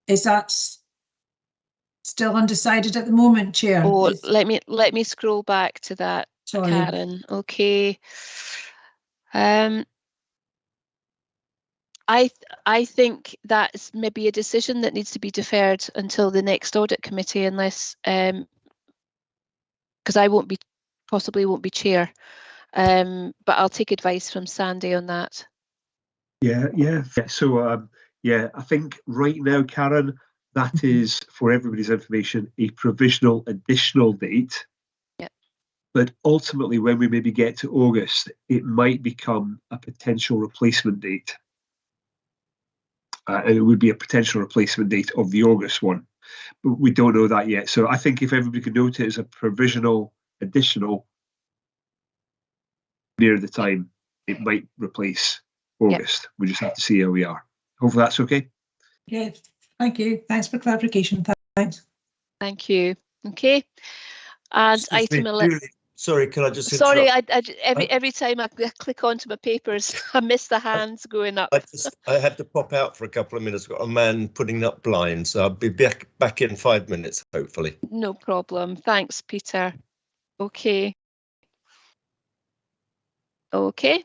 Is that still undecided at the moment, Chair? Oh, let me scroll back to that. Sorry. Karen, okay. I think that's maybe a decision that needs to be deferred until the next audit committee, unless because I possibly won't be chair. But I'll take advice from Sandy on that. Yeah. So I think right now, Karen, that is, for everybody's information, a provisional additional date. But ultimately, when we maybe get to August, it might become a potential replacement date. And it would be a potential replacement date of the August one. But we don't know that yet. So I think if everybody could note it as a provisional additional near the time, it might replace August. We just have to see how we are. Hopefully that's okay. Yeah, thank you. Thanks for clarification. Thanks. Thank you. Okay. And item 11. Sorry, can I just Sorry, interrupt? every time I click onto my papers, I miss the hands going up. I had to pop out for a couple of minutes. Got a man putting up blinds, so I'll be back in 5 minutes, hopefully. No problem. Thanks, Peter. Okay. Okay.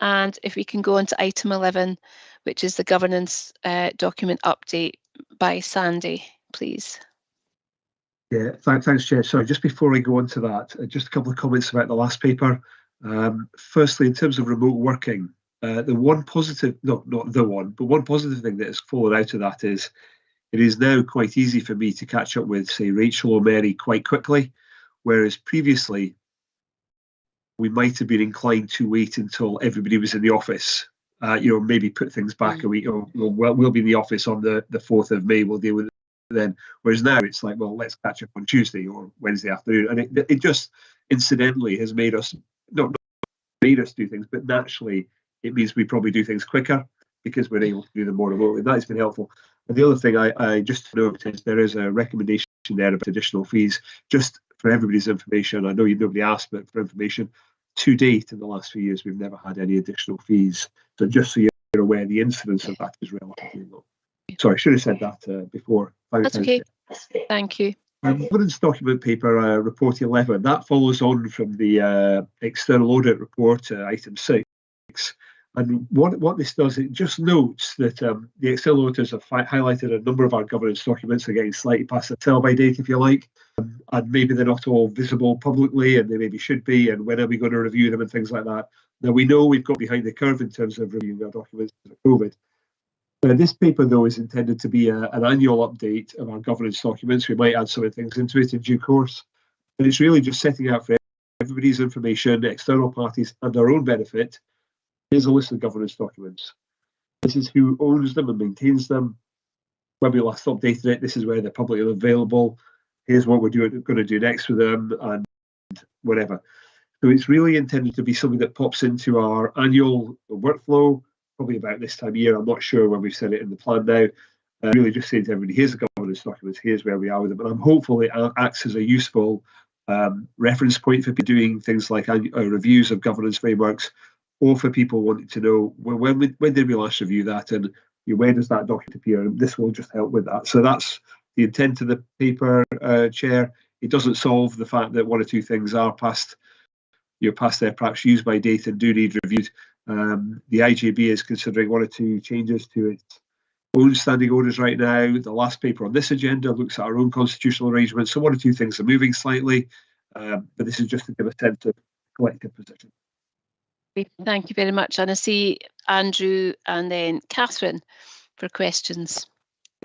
And if we can go on to item 11, which is the governance document update by Sandy, please. Yeah, thanks, Chair. Sorry, just before I go on to that, just a couple of comments about the last paper. Firstly, in terms of remote working, the one positive, not the one, but one positive thing that has fallen out of that is it is now quite easy for me to catch up with, say, Rachel or Mary quite quickly, whereas previously we might have been inclined to wait until everybody was in the office, maybe put things back a week, or we'll be in the office on the 4th of May, we'll deal with it then. Whereas now it's like, well, let's catch up on Tuesday or Wednesday afternoon. And it just incidentally has made us, not made us do things, but naturally it means we probably do things quicker because we're able to do them more remotely. That has been helpful. And the other thing I just to note is there is a recommendation there about additional fees. Just for everybody's information, I know nobody asked, but for information, to date in the last few years, we've never had any additional fees. So just so you're aware, the incidence of that is relatively low. Sorry, I should have said that before. That's okay. Thank you. Governance document paper, report 11, that follows on from the external audit report, item 6. And what this does, it just notes that the external auditors have highlighted a number of our governance documents are getting slightly past the sell-by date, if you like, and maybe they're not all visible publicly, and they maybe should be, and when are we going to review them and things like that. Now, we know we've got behind the curve in terms of reviewing our documents because of COVID. This paper, though, is intended to be an annual update of our governance documents. We might add some things into it in due course, but it's really just setting out for everybody's information, external parties, and our own benefit. Here's a list of governance documents. This is who owns them and maintains them. When we last updated it, this is where they're publicly available. Here's what we're going to do next with them, and whatever. So it's really intended to be something that pops into our annual workflow, probably about this time of year. I'm not sure when we've set it in the plan now. Really just saying to everybody, here's the governance documents, here's where we are with them. And I'm hopeful it acts as a useful reference point for people doing things like reviews of governance frameworks, or for people wanting to know, well, when did we last review that, and where does that document appear? And this will just help with that. So that's the intent of the paper, Chair. It doesn't solve the fact that one or two things are past their perhaps use by date and do need reviewed. The IJB is considering one or two changes to its own standing orders right now. The last paper on this agenda looks at our own constitutional arrangements. So one or two things are moving slightly, but this is just to give a sense of collective position. Thank you very much. And I see Andrew and then Catherine for questions.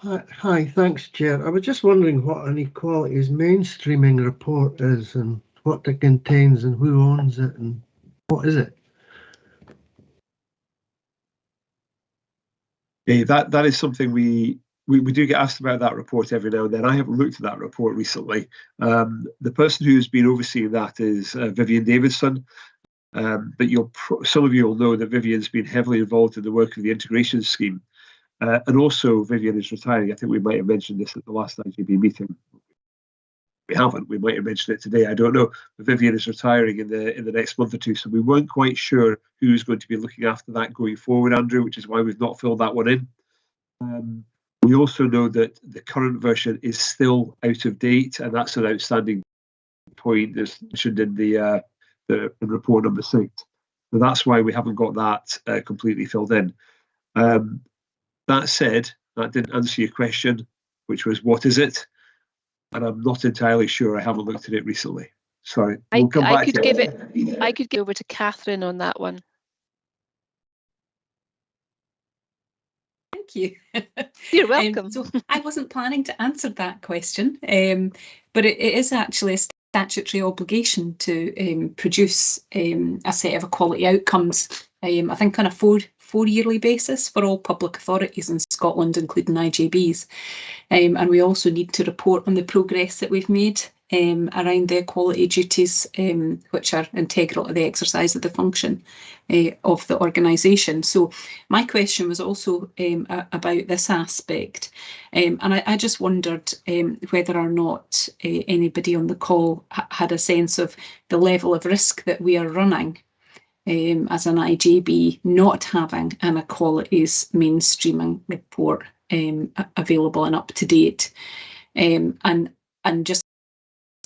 Hi, thanks, Chair. I was just wondering what an equalities mainstreaming report is and what it contains and who owns it and what is it? Yeah, that is something we do get asked about that report every now and then. I haven't looked at that report recently. The person who's been overseeing that is Vivian Davidson. But some of you will know that Vivian's been heavily involved in the work of the integration scheme. And also Vivian is retiring. I think we might have mentioned this at the last IJB meeting. We haven't. We might have mentioned it today. I don't know. But Vivian is retiring in the next month or two, so we weren't quite sure who's going to be looking after that going forward, Andrew, which is why we've not filled that one in. We also know that the current version is still out of date, and that's an outstanding point that's mentioned in the report number 6. So that's why we haven't got that completely filled in. That said, that didn't answer your question, which was what is it? And I'm not entirely sure. I haven't looked at it recently. Sorry. I could give over to Catherine on that one. Thank you. You're welcome. So I wasn't planning to answer that question, but it is actually a statutory obligation to produce a set of equality outcomes, I think on a four-yearly basis for all public authorities in Scotland, including IJBs. And we also need to report on the progress that we've made around the equality duties, which are integral to the exercise of the function of the organisation. So my question was also about this aspect, and I just wondered whether or not anybody on the call had a sense of the level of risk that we are running as an IJB not having an equalities mainstreaming report available and up to date, and just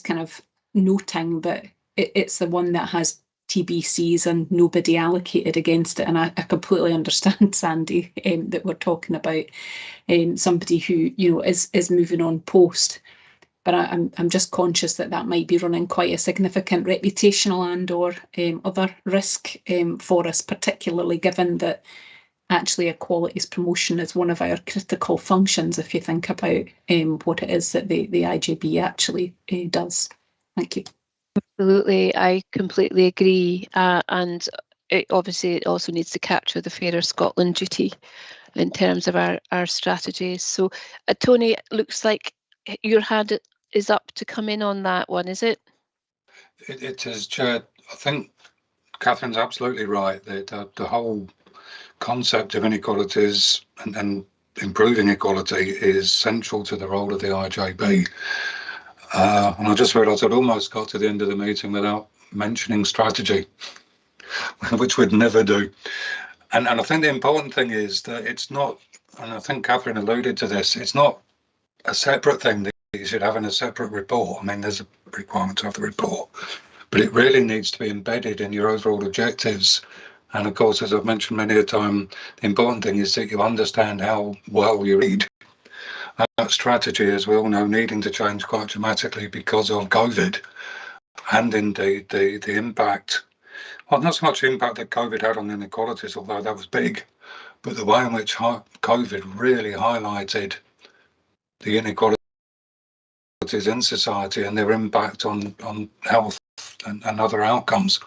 kind of noting that it's the one that has TBCs and nobody allocated against it. And I completely understand, Sandy, that we're talking about somebody who, you know, is moving on post. But I'm just conscious that that might be running quite a significant reputational and or other risk for us, particularly given that actually equalities promotion is one of our critical functions if you think about what it is that the IJB actually does. Thank you. Absolutely, I completely agree, and it also needs to capture the Fairer Scotland duty in terms of our strategies. So, Tony, looks like your hand is up to come in on that one, is it? It is, Chair. I think Catherine's absolutely right. The whole concept of inequalities and improving equality is central to the role of the IJB. And I just realised I'd almost got to the end of the meeting without mentioning strategy, which we'd never do. And I think the important thing is that it's not, and I think Catherine alluded to this, it's not a separate thing that you should have in a separate report. I mean, there's a requirement to have the report, but it really needs to be embedded in your overall objectives. And of course, as I've mentioned many a time, the important thing is that you understand how well you read. That strategy, as we all know, needing to change quite dramatically because of COVID, and indeed the impact, well, not so much the impact that COVID had on inequalities, although that was big, but the way in which COVID really highlighted the inequalities in society and their impact on health and other outcomes.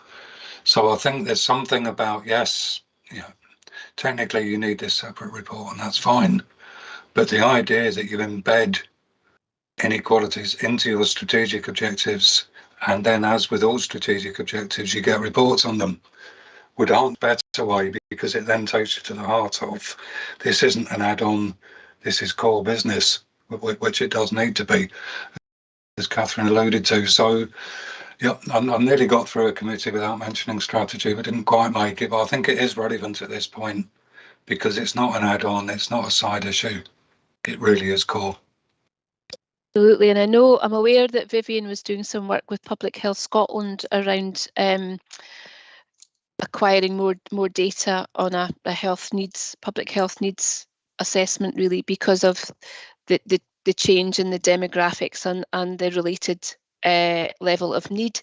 So I think there's something about, yes, you know, technically you need this separate report and that's fine. But the idea that you embed inequalities into your strategic objectives, and then as with all strategic objectives, you get reports on them, would aren't a better way, because it then takes you to the heart of, this isn't an add-on, this is core business, which it does need to be, as Catherine alluded to. So yeah, I nearly got through a committee without mentioning strategy, but didn't quite make it. But I think it is relevant at this point, because it's not an add-on, it's not a side issue. It really is core. Absolutely, and I'm aware that Vivian was doing some work with Public Health Scotland around acquiring more data on a public health needs assessment, really, because of the change in the demographics and the related level of need.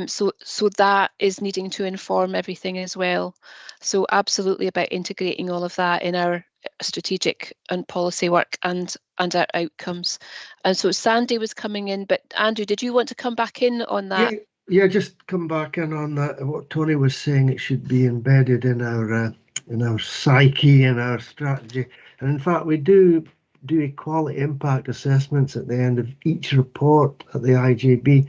So that is needing to inform everything as well. So absolutely about integrating all of that in our strategic and policy work and our outcomes. And so Sandy was coming in, but Andrew, did you want to come back in on that? Yeah, just come back in on that. What Tony was saying, it should be embedded in our psyche and our strategy. And in fact, we do equality impact assessments at the end of each report at the IJB.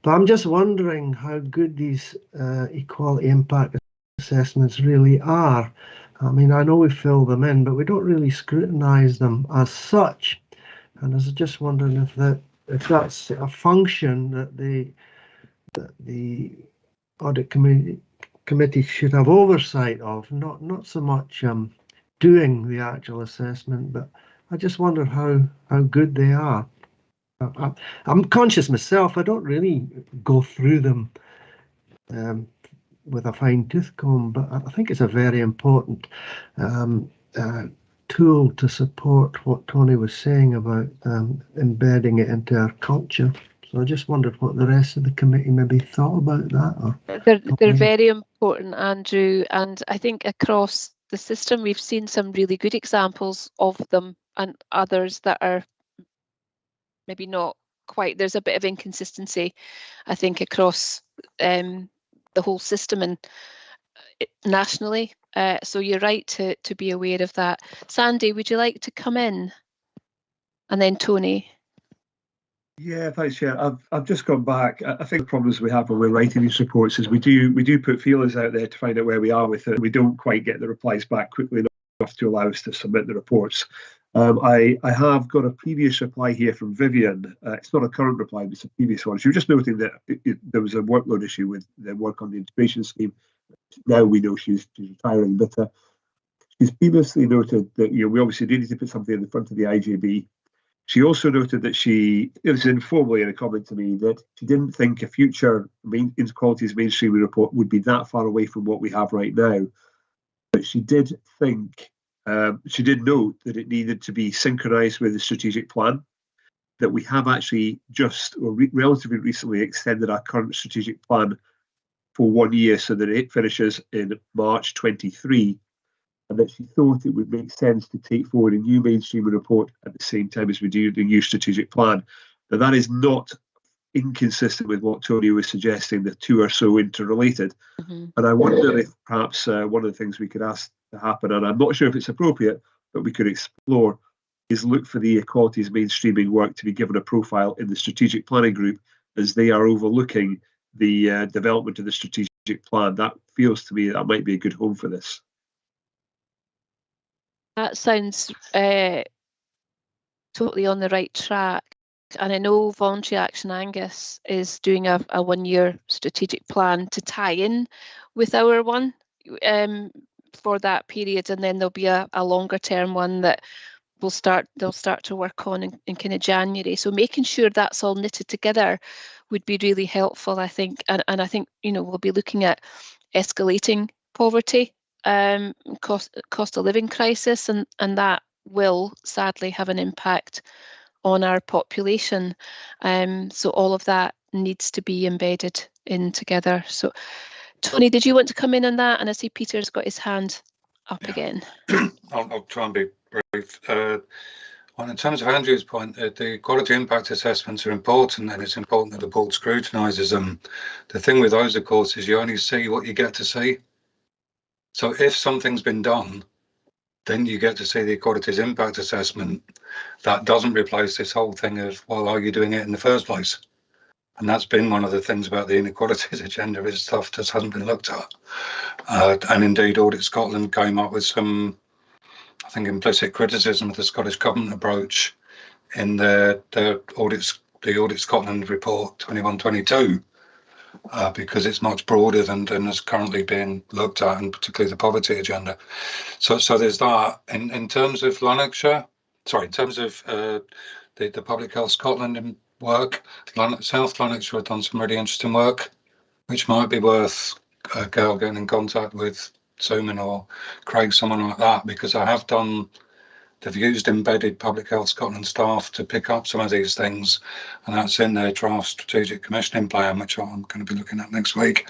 But I'm just wondering how good these equality impact assessments really are. I mean, I know we fill them in, but we don't really scrutinise them as such. And I was just wondering if that's a function that the audit committee should have oversight of, not so much doing the actual assessment, but I just wonder how good they are. I'm conscious myself, I don't really go through them with a fine-tooth comb, but I think it's a very important tool to support what Tony was saying about embedding it into our culture. So I just wondered what the rest of the committee maybe thought about that. They're very important, Andrew, and I think across the system we've seen some really good examples of them, and others that are maybe not quite. There's a bit of inconsistency, I think, across the whole system and nationally. So you're right to be aware of that. Sandy, would you like to come in? And then Tony. Yeah, thanks, Chair. I've just gone back. I think the problems we have when we're writing these reports is we do put feelers out there to find out where we are with it. We don't quite get the replies back quickly enough to allow us to submit the reports. I have got a previous reply here from Vivian. It's not a current reply, but it's a previous one. She was just noting that there was a workload issue with the work on the integration scheme. Now we know she's retiring, but she's previously noted that we obviously do need to put something in the front of the IJB. She also noted that it was informally in a comment to me, that she didn't think a future inequalities mainstreaming report would be that far away from what we have right now. But she did think, she did note that it needed to be synchronised with the strategic plan, that we have actually just relatively recently extended our current strategic plan for 1 year so that it finishes in March 23. And that she thought it would make sense to take forward a new mainstreaming report at the same time as we do the new strategic plan. Now, that is not inconsistent with what Tony was suggesting. The two are so interrelated. Mm-hmm. And I wonder if perhaps one of the things we could ask to happen, and I'm not sure if it's appropriate, but we could explore, is look for the equalities mainstreaming work to be given a profile in the strategic planning group, as they are overlooking the development of the strategic plan. That feels to me that might be a good home for this. That sounds totally on the right track. And I know Voluntary Action Angus is doing a 1 year strategic plan to tie in with our one for that period. And then there'll be a longer term one that they'll start to work on in kind of January. So making sure that's all knitted together would be really helpful, I think. And I think, we'll be looking at escalating poverty, cost of living crisis, and that will sadly have an impact on our population. So all of that needs to be embedded in together. So Tony, did you want to come in on that? And I see Peter's got his hand up again. I'll try and be brief. In terms of Andrew's point, the quality impact assessments are important, and it's important that the board scrutinises them. The thing with those, of course, is you only see what you get to see. So if something's been done, then you get to see the equalities impact assessment. That doesn't replace this whole thing of, well, are you doing it in the first place? And that's been one of the things about the inequalities agenda, is stuff just hasn't been looked at. And indeed, Audit Scotland came up with some, I think, implicit criticism of the Scottish Government approach in the Audit Scotland report 21-22. Because it's much broader than is currently being looked at, and particularly the poverty agenda. So there's that. In terms of Lanarkshire, in terms of the Public Health Scotland work, South Lanarkshire have done some really interesting work, which might be worth Gail getting in contact with Suman or Craig, someone like that, because they've used embedded Public Health Scotland staff to pick up some of these things, and that's in their draft strategic commissioning plan, which I'm going to be looking at next week.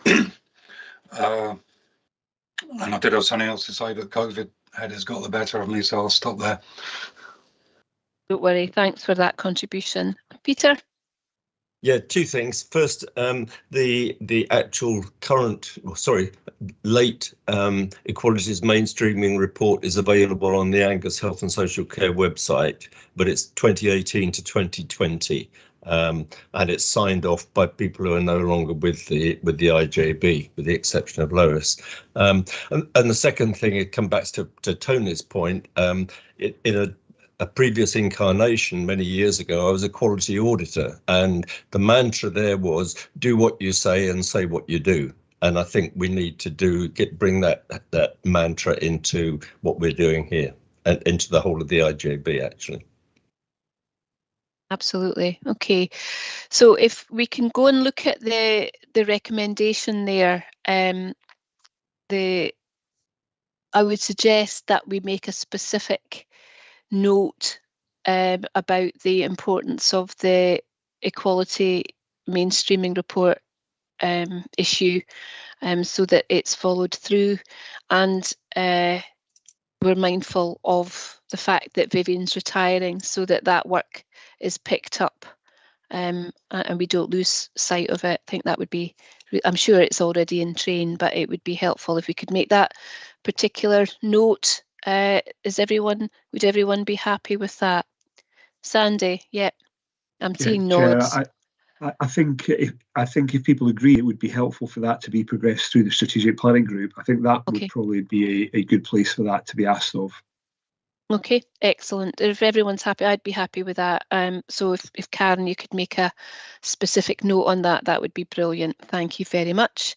And I did have something else to say, but COVID has got the better of me, so I'll stop there. Don't worry, thanks for that contribution. Peter? Yeah, two things. First, the actual late equalities mainstreaming report is available on the Angus Health and Social Care website, but it's 2018 to 2020, and it's signed off by people who are no longer with the IJB, with the exception of Lois. And the second thing, it comes back to Tony's point. In a previous incarnation many years ago, I was a quality auditor, and the mantra there was do what you say and say what you do. And I think we need to bring that mantra into what we're doing here, and into the whole of the IJB, actually. Absolutely. Okay, so if we can go and look at the recommendation there, I would suggest that we make a specific note about the importance of the equality mainstreaming report issue, so that it's followed through, and we're mindful of the fact that Vivian's retiring, so that work is picked up, and we don't lose sight of it. I think that would be, I'm sure it's already in train, but it would be helpful if we could make that particular note. Would everyone be happy with that? Sandy, yeah. I'm seeing Chair, nods. I think if people agree, it would be helpful for that to be progressed through the strategic planning group. I think that would probably be a good place for that to be asked of. Okay, excellent. If everyone's happy, I'd be happy with that. So if Karen, you could make a specific note on that, that would be brilliant. Thank you very much.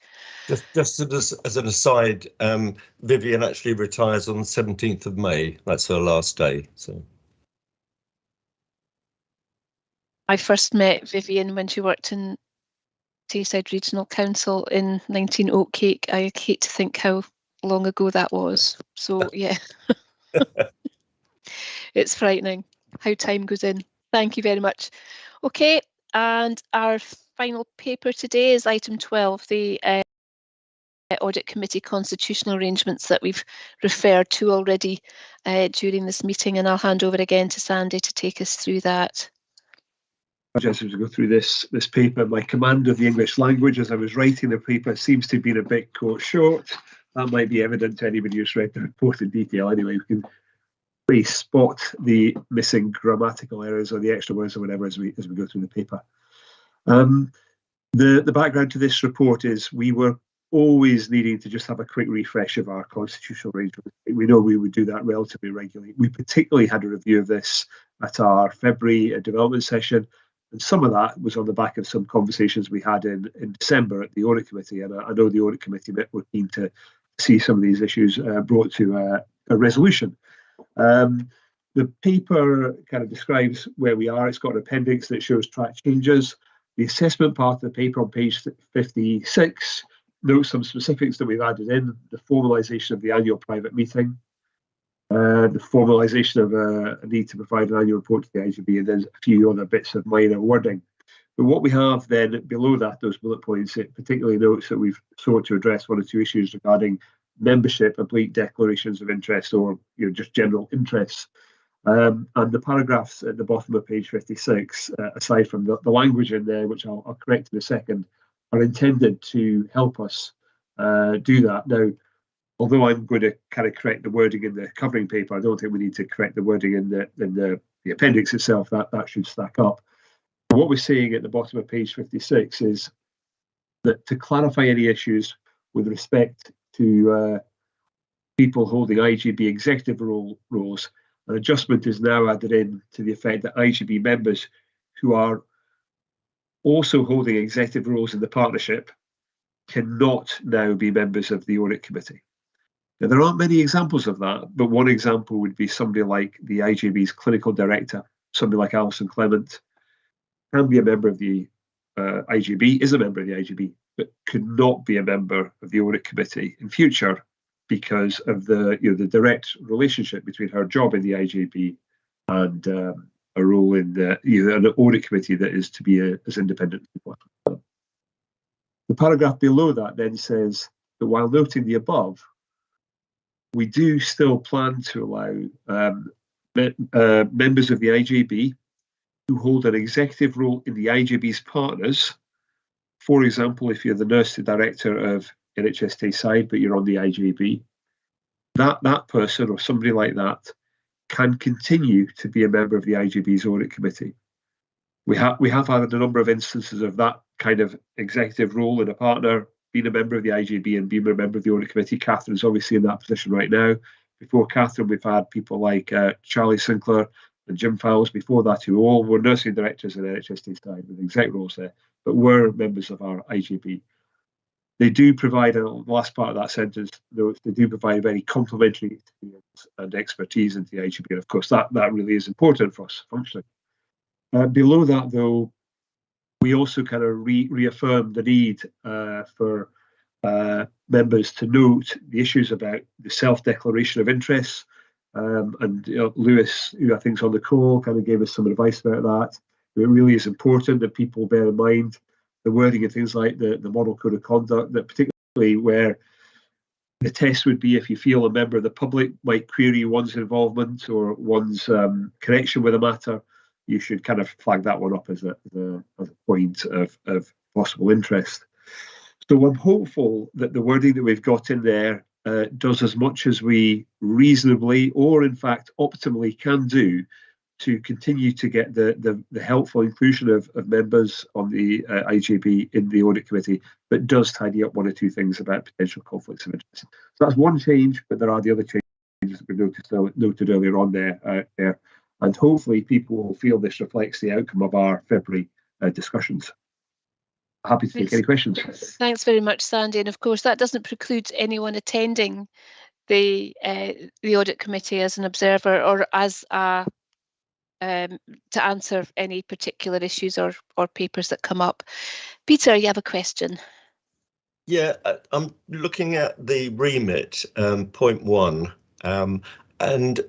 Just as an aside, Vivian actually retires on the 17th of May. That's her last day. So I first met Vivian when she worked in Tayside Regional Council in 19 Oatcake. I hate to think how long ago that was. So yeah. It's frightening how time goes in. Thank you very much. Okay, and our final paper today is item 12, the Audit Committee constitutional arrangements that we've referred to already during this meeting, and I'll hand over again to Sandy to take us through that. Just as we go through this paper, my command of the English language as I was writing the paper seems to have been a bit caught short. That might be evident to anybody who's read the report in detail. Anyway, we can please spot the missing grammatical errors or the extra words or whatever as we go through the paper. The background to this report is we were always needing to just have a quick refresh of our constitutional arrangements. We know we would do that relatively regularly. We particularly had a review of this at our February development session, and some of that was on the back of some conversations we had in December at the Audit Committee, and I know the Audit Committee were keen to see some of these issues brought to a resolution. The paper kind of describes where we are. It's got an appendix that shows track changes. The assessment part of the paper on page 56 notes some specifics that we've added in: the formalisation of the annual private meeting, the formalisation of a need to provide an annual report to the IJB, and then a few other bits of minor wording. But what we have then below that, those bullet points, it particularly notes that we've sought to address one or two issues regarding membership, oblique declarations of interest, or just general interests. And the paragraphs at the bottom of page 56, aside from the language in there, which I'll correct in a second, are intended to help us do that. Now, although I'm going to kind of correct the wording in the covering paper, I don't think we need to correct the wording in the appendix itself. That should stack up. What we're saying at the bottom of page 56 is that to clarify any issues with respect to people holding IJB executive roles, an adjustment is now added in to the effect that IJB members who are also holding executive roles in the partnership cannot now be members of the Audit Committee. Now, there aren't many examples of that, but one example would be somebody like the IJB's clinical director, somebody like Alison Clement, can be a member of the IJB, is a member of the IJB, but could not be a member of the Audit Committee in future because of the direct relationship between her job in the IJB and a role in an Audit Committee that is to be as independent as possible. The paragraph below that then says that while noting the above, we do still plan to allow members of the IJB who hold an executive role in the IJB's partners. For example, if you're the nurse director of NHS Tayside, but you're on the IJB, that person or somebody like that can continue to be a member of the IJB's Audit Committee. We have had a number of instances of that kind of executive role in a partner being a member of the IJB and being a member of the Audit Committee. Catherine's obviously in that position right now. Before Catherine, we've had people like Charlie Sinclair and Jim Fowles before that, who all were nursing directors in NHS Tayside with exec roles there, but were members of our IJB. They do provide, the last part of that sentence notes, they do provide very complementary experience and expertise into the IJB. And of course, that really is important for us functioning. Below that, though, we also kind of reaffirm the need for members to note the issues about the self-declaration of interests. And Lewis, who I think is on the call, kind of gave us some advice about that. It really is important that people bear in mind the wording of things like the Model Code of Conduct, that particularly where the test would be if you feel a member of the public might query one's involvement or one's connection with a matter, you should kind of flag that one up as a point of possible interest. So I'm hopeful that the wording that we've got in there does as much as we reasonably or in fact optimally can do to continue to get the helpful inclusion of members on the IJB in the audit committee, but does tidy up one or two things about potential conflicts of interest. So that's one change, but there are the other changes that we noted earlier on there, and hopefully people will feel this reflects the outcome of our February discussions. Happy to take any questions. Thanks very much, Sandy. And of course, that doesn't preclude anyone attending the audit committee as an observer or as a to answer any particular issues or papers that come up. Peter, you have a question. Yeah, I'm looking at the remit, point 1, and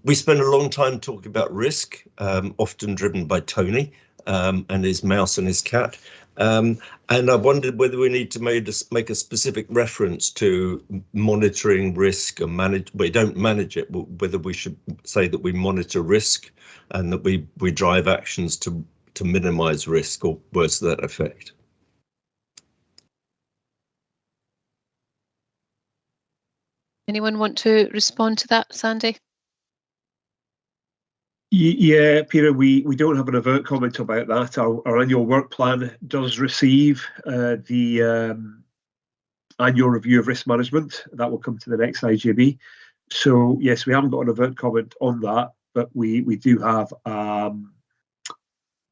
we spend a long time talking about risk, often driven by Tony and his mouse and his cat. And I wondered whether we need to make a specific reference to monitoring risk and manage. We don't manage it, but whether we should say that we monitor risk and that we drive actions to minimise risk, or words to that effect. Anyone want to respond to that, Sandy? Yeah, Peter, we don't have an overt comment about that. Our annual work plan does receive the annual review of risk management. That will come to the next IJB. So yes, we haven't got an overt comment on that, but we do have an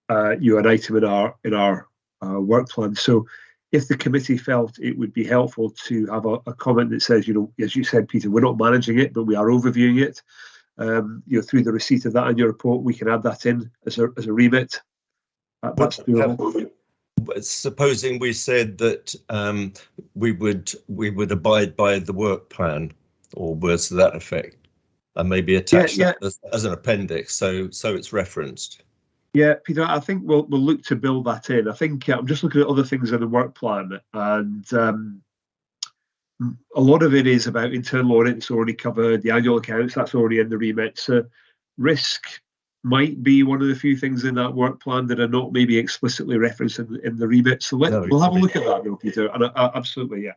item in our work plan. So if the committee felt it would be helpful to have a comment that says, as you said, Peter, we're not managing it, but we are overviewing it. Through the receipt of that annual report, we can add that in as a remit. That's doable. Supposing we said that we would abide by the work plan, or words to that effect, and maybe attach that as an appendix, so it's referenced. Yeah, Peter, I think we'll look to build that in. I think I'm just looking at other things in the work plan, and a lot of it is about internal audit. It's already covered. The annual accounts, that's already in the remit. So risk might be one of the few things in that work plan that are not maybe explicitly referenced in the remit. So we'll have a look at that, though, Peter. And absolutely, yeah.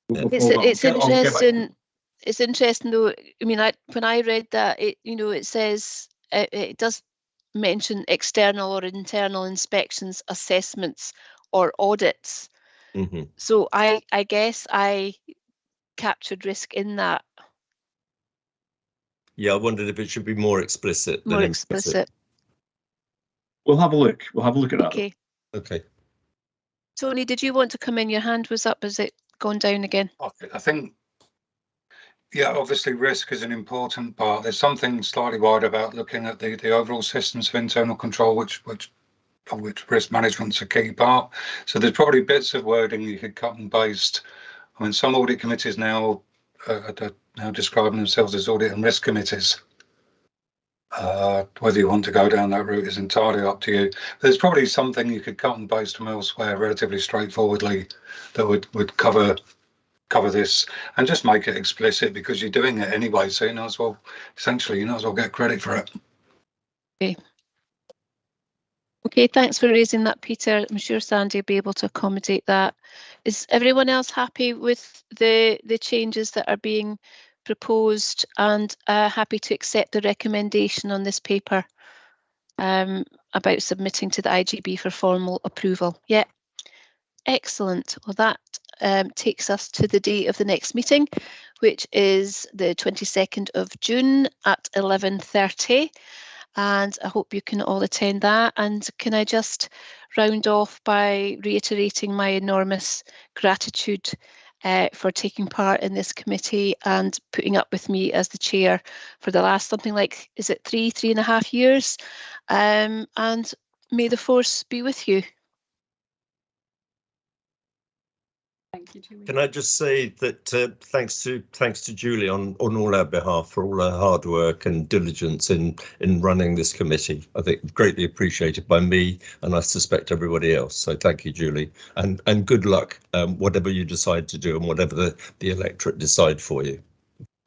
It's interesting. It's interesting, though. I mean, when I read that, it says it does mention external or internal inspections, assessments, or audits. Mm-hmm. So I guess I captured risk in that. Yeah, I wondered if it should be more explicit. More explicit. We'll have a look. We'll have a look at that. Okay. Tony, did you want to come in? Your hand was up. Has it gone down again? I think, yeah, obviously risk is an important part. There's something slightly wider about looking at the overall systems of internal control, of which risk management's a key part. So there's probably bits of wording you could cut and paste. I mean, some audit committees now are now describing themselves as audit and risk committees. Whether you want to go down that route is entirely up to you. There's probably something you could cut and paste from elsewhere relatively straightforwardly that would cover this and just make it explicit, because you're doing it anyway. So you might as well get credit for it. Okay, thanks for raising that, Peter. I'm sure Sandy will be able to accommodate that. Is everyone else happy with the changes that are being proposed, and happy to accept the recommendation on this paper about submitting to the IJB for formal approval? Yeah, excellent. Well, that takes us to the date of the next meeting, which is the 22nd of June at 11:30. And I hope you can all attend that. And can I just round off by reiterating my enormous gratitude for taking part in this committee and putting up with me as the chair for the last something like, is it 3.5 years? And may the force be with you. Thank you, Julie. Can I just say that thanks to Julie on all our behalf for all her hard work and diligence in running this committee. I think greatly appreciated by me, and I suspect everybody else. So thank you, Julie, and good luck, whatever you decide to do and whatever the electorate decide for you.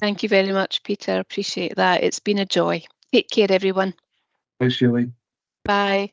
Thank you very much, Peter. Appreciate that. It's been a joy. Take care, everyone. Thanks, Julie. Bye.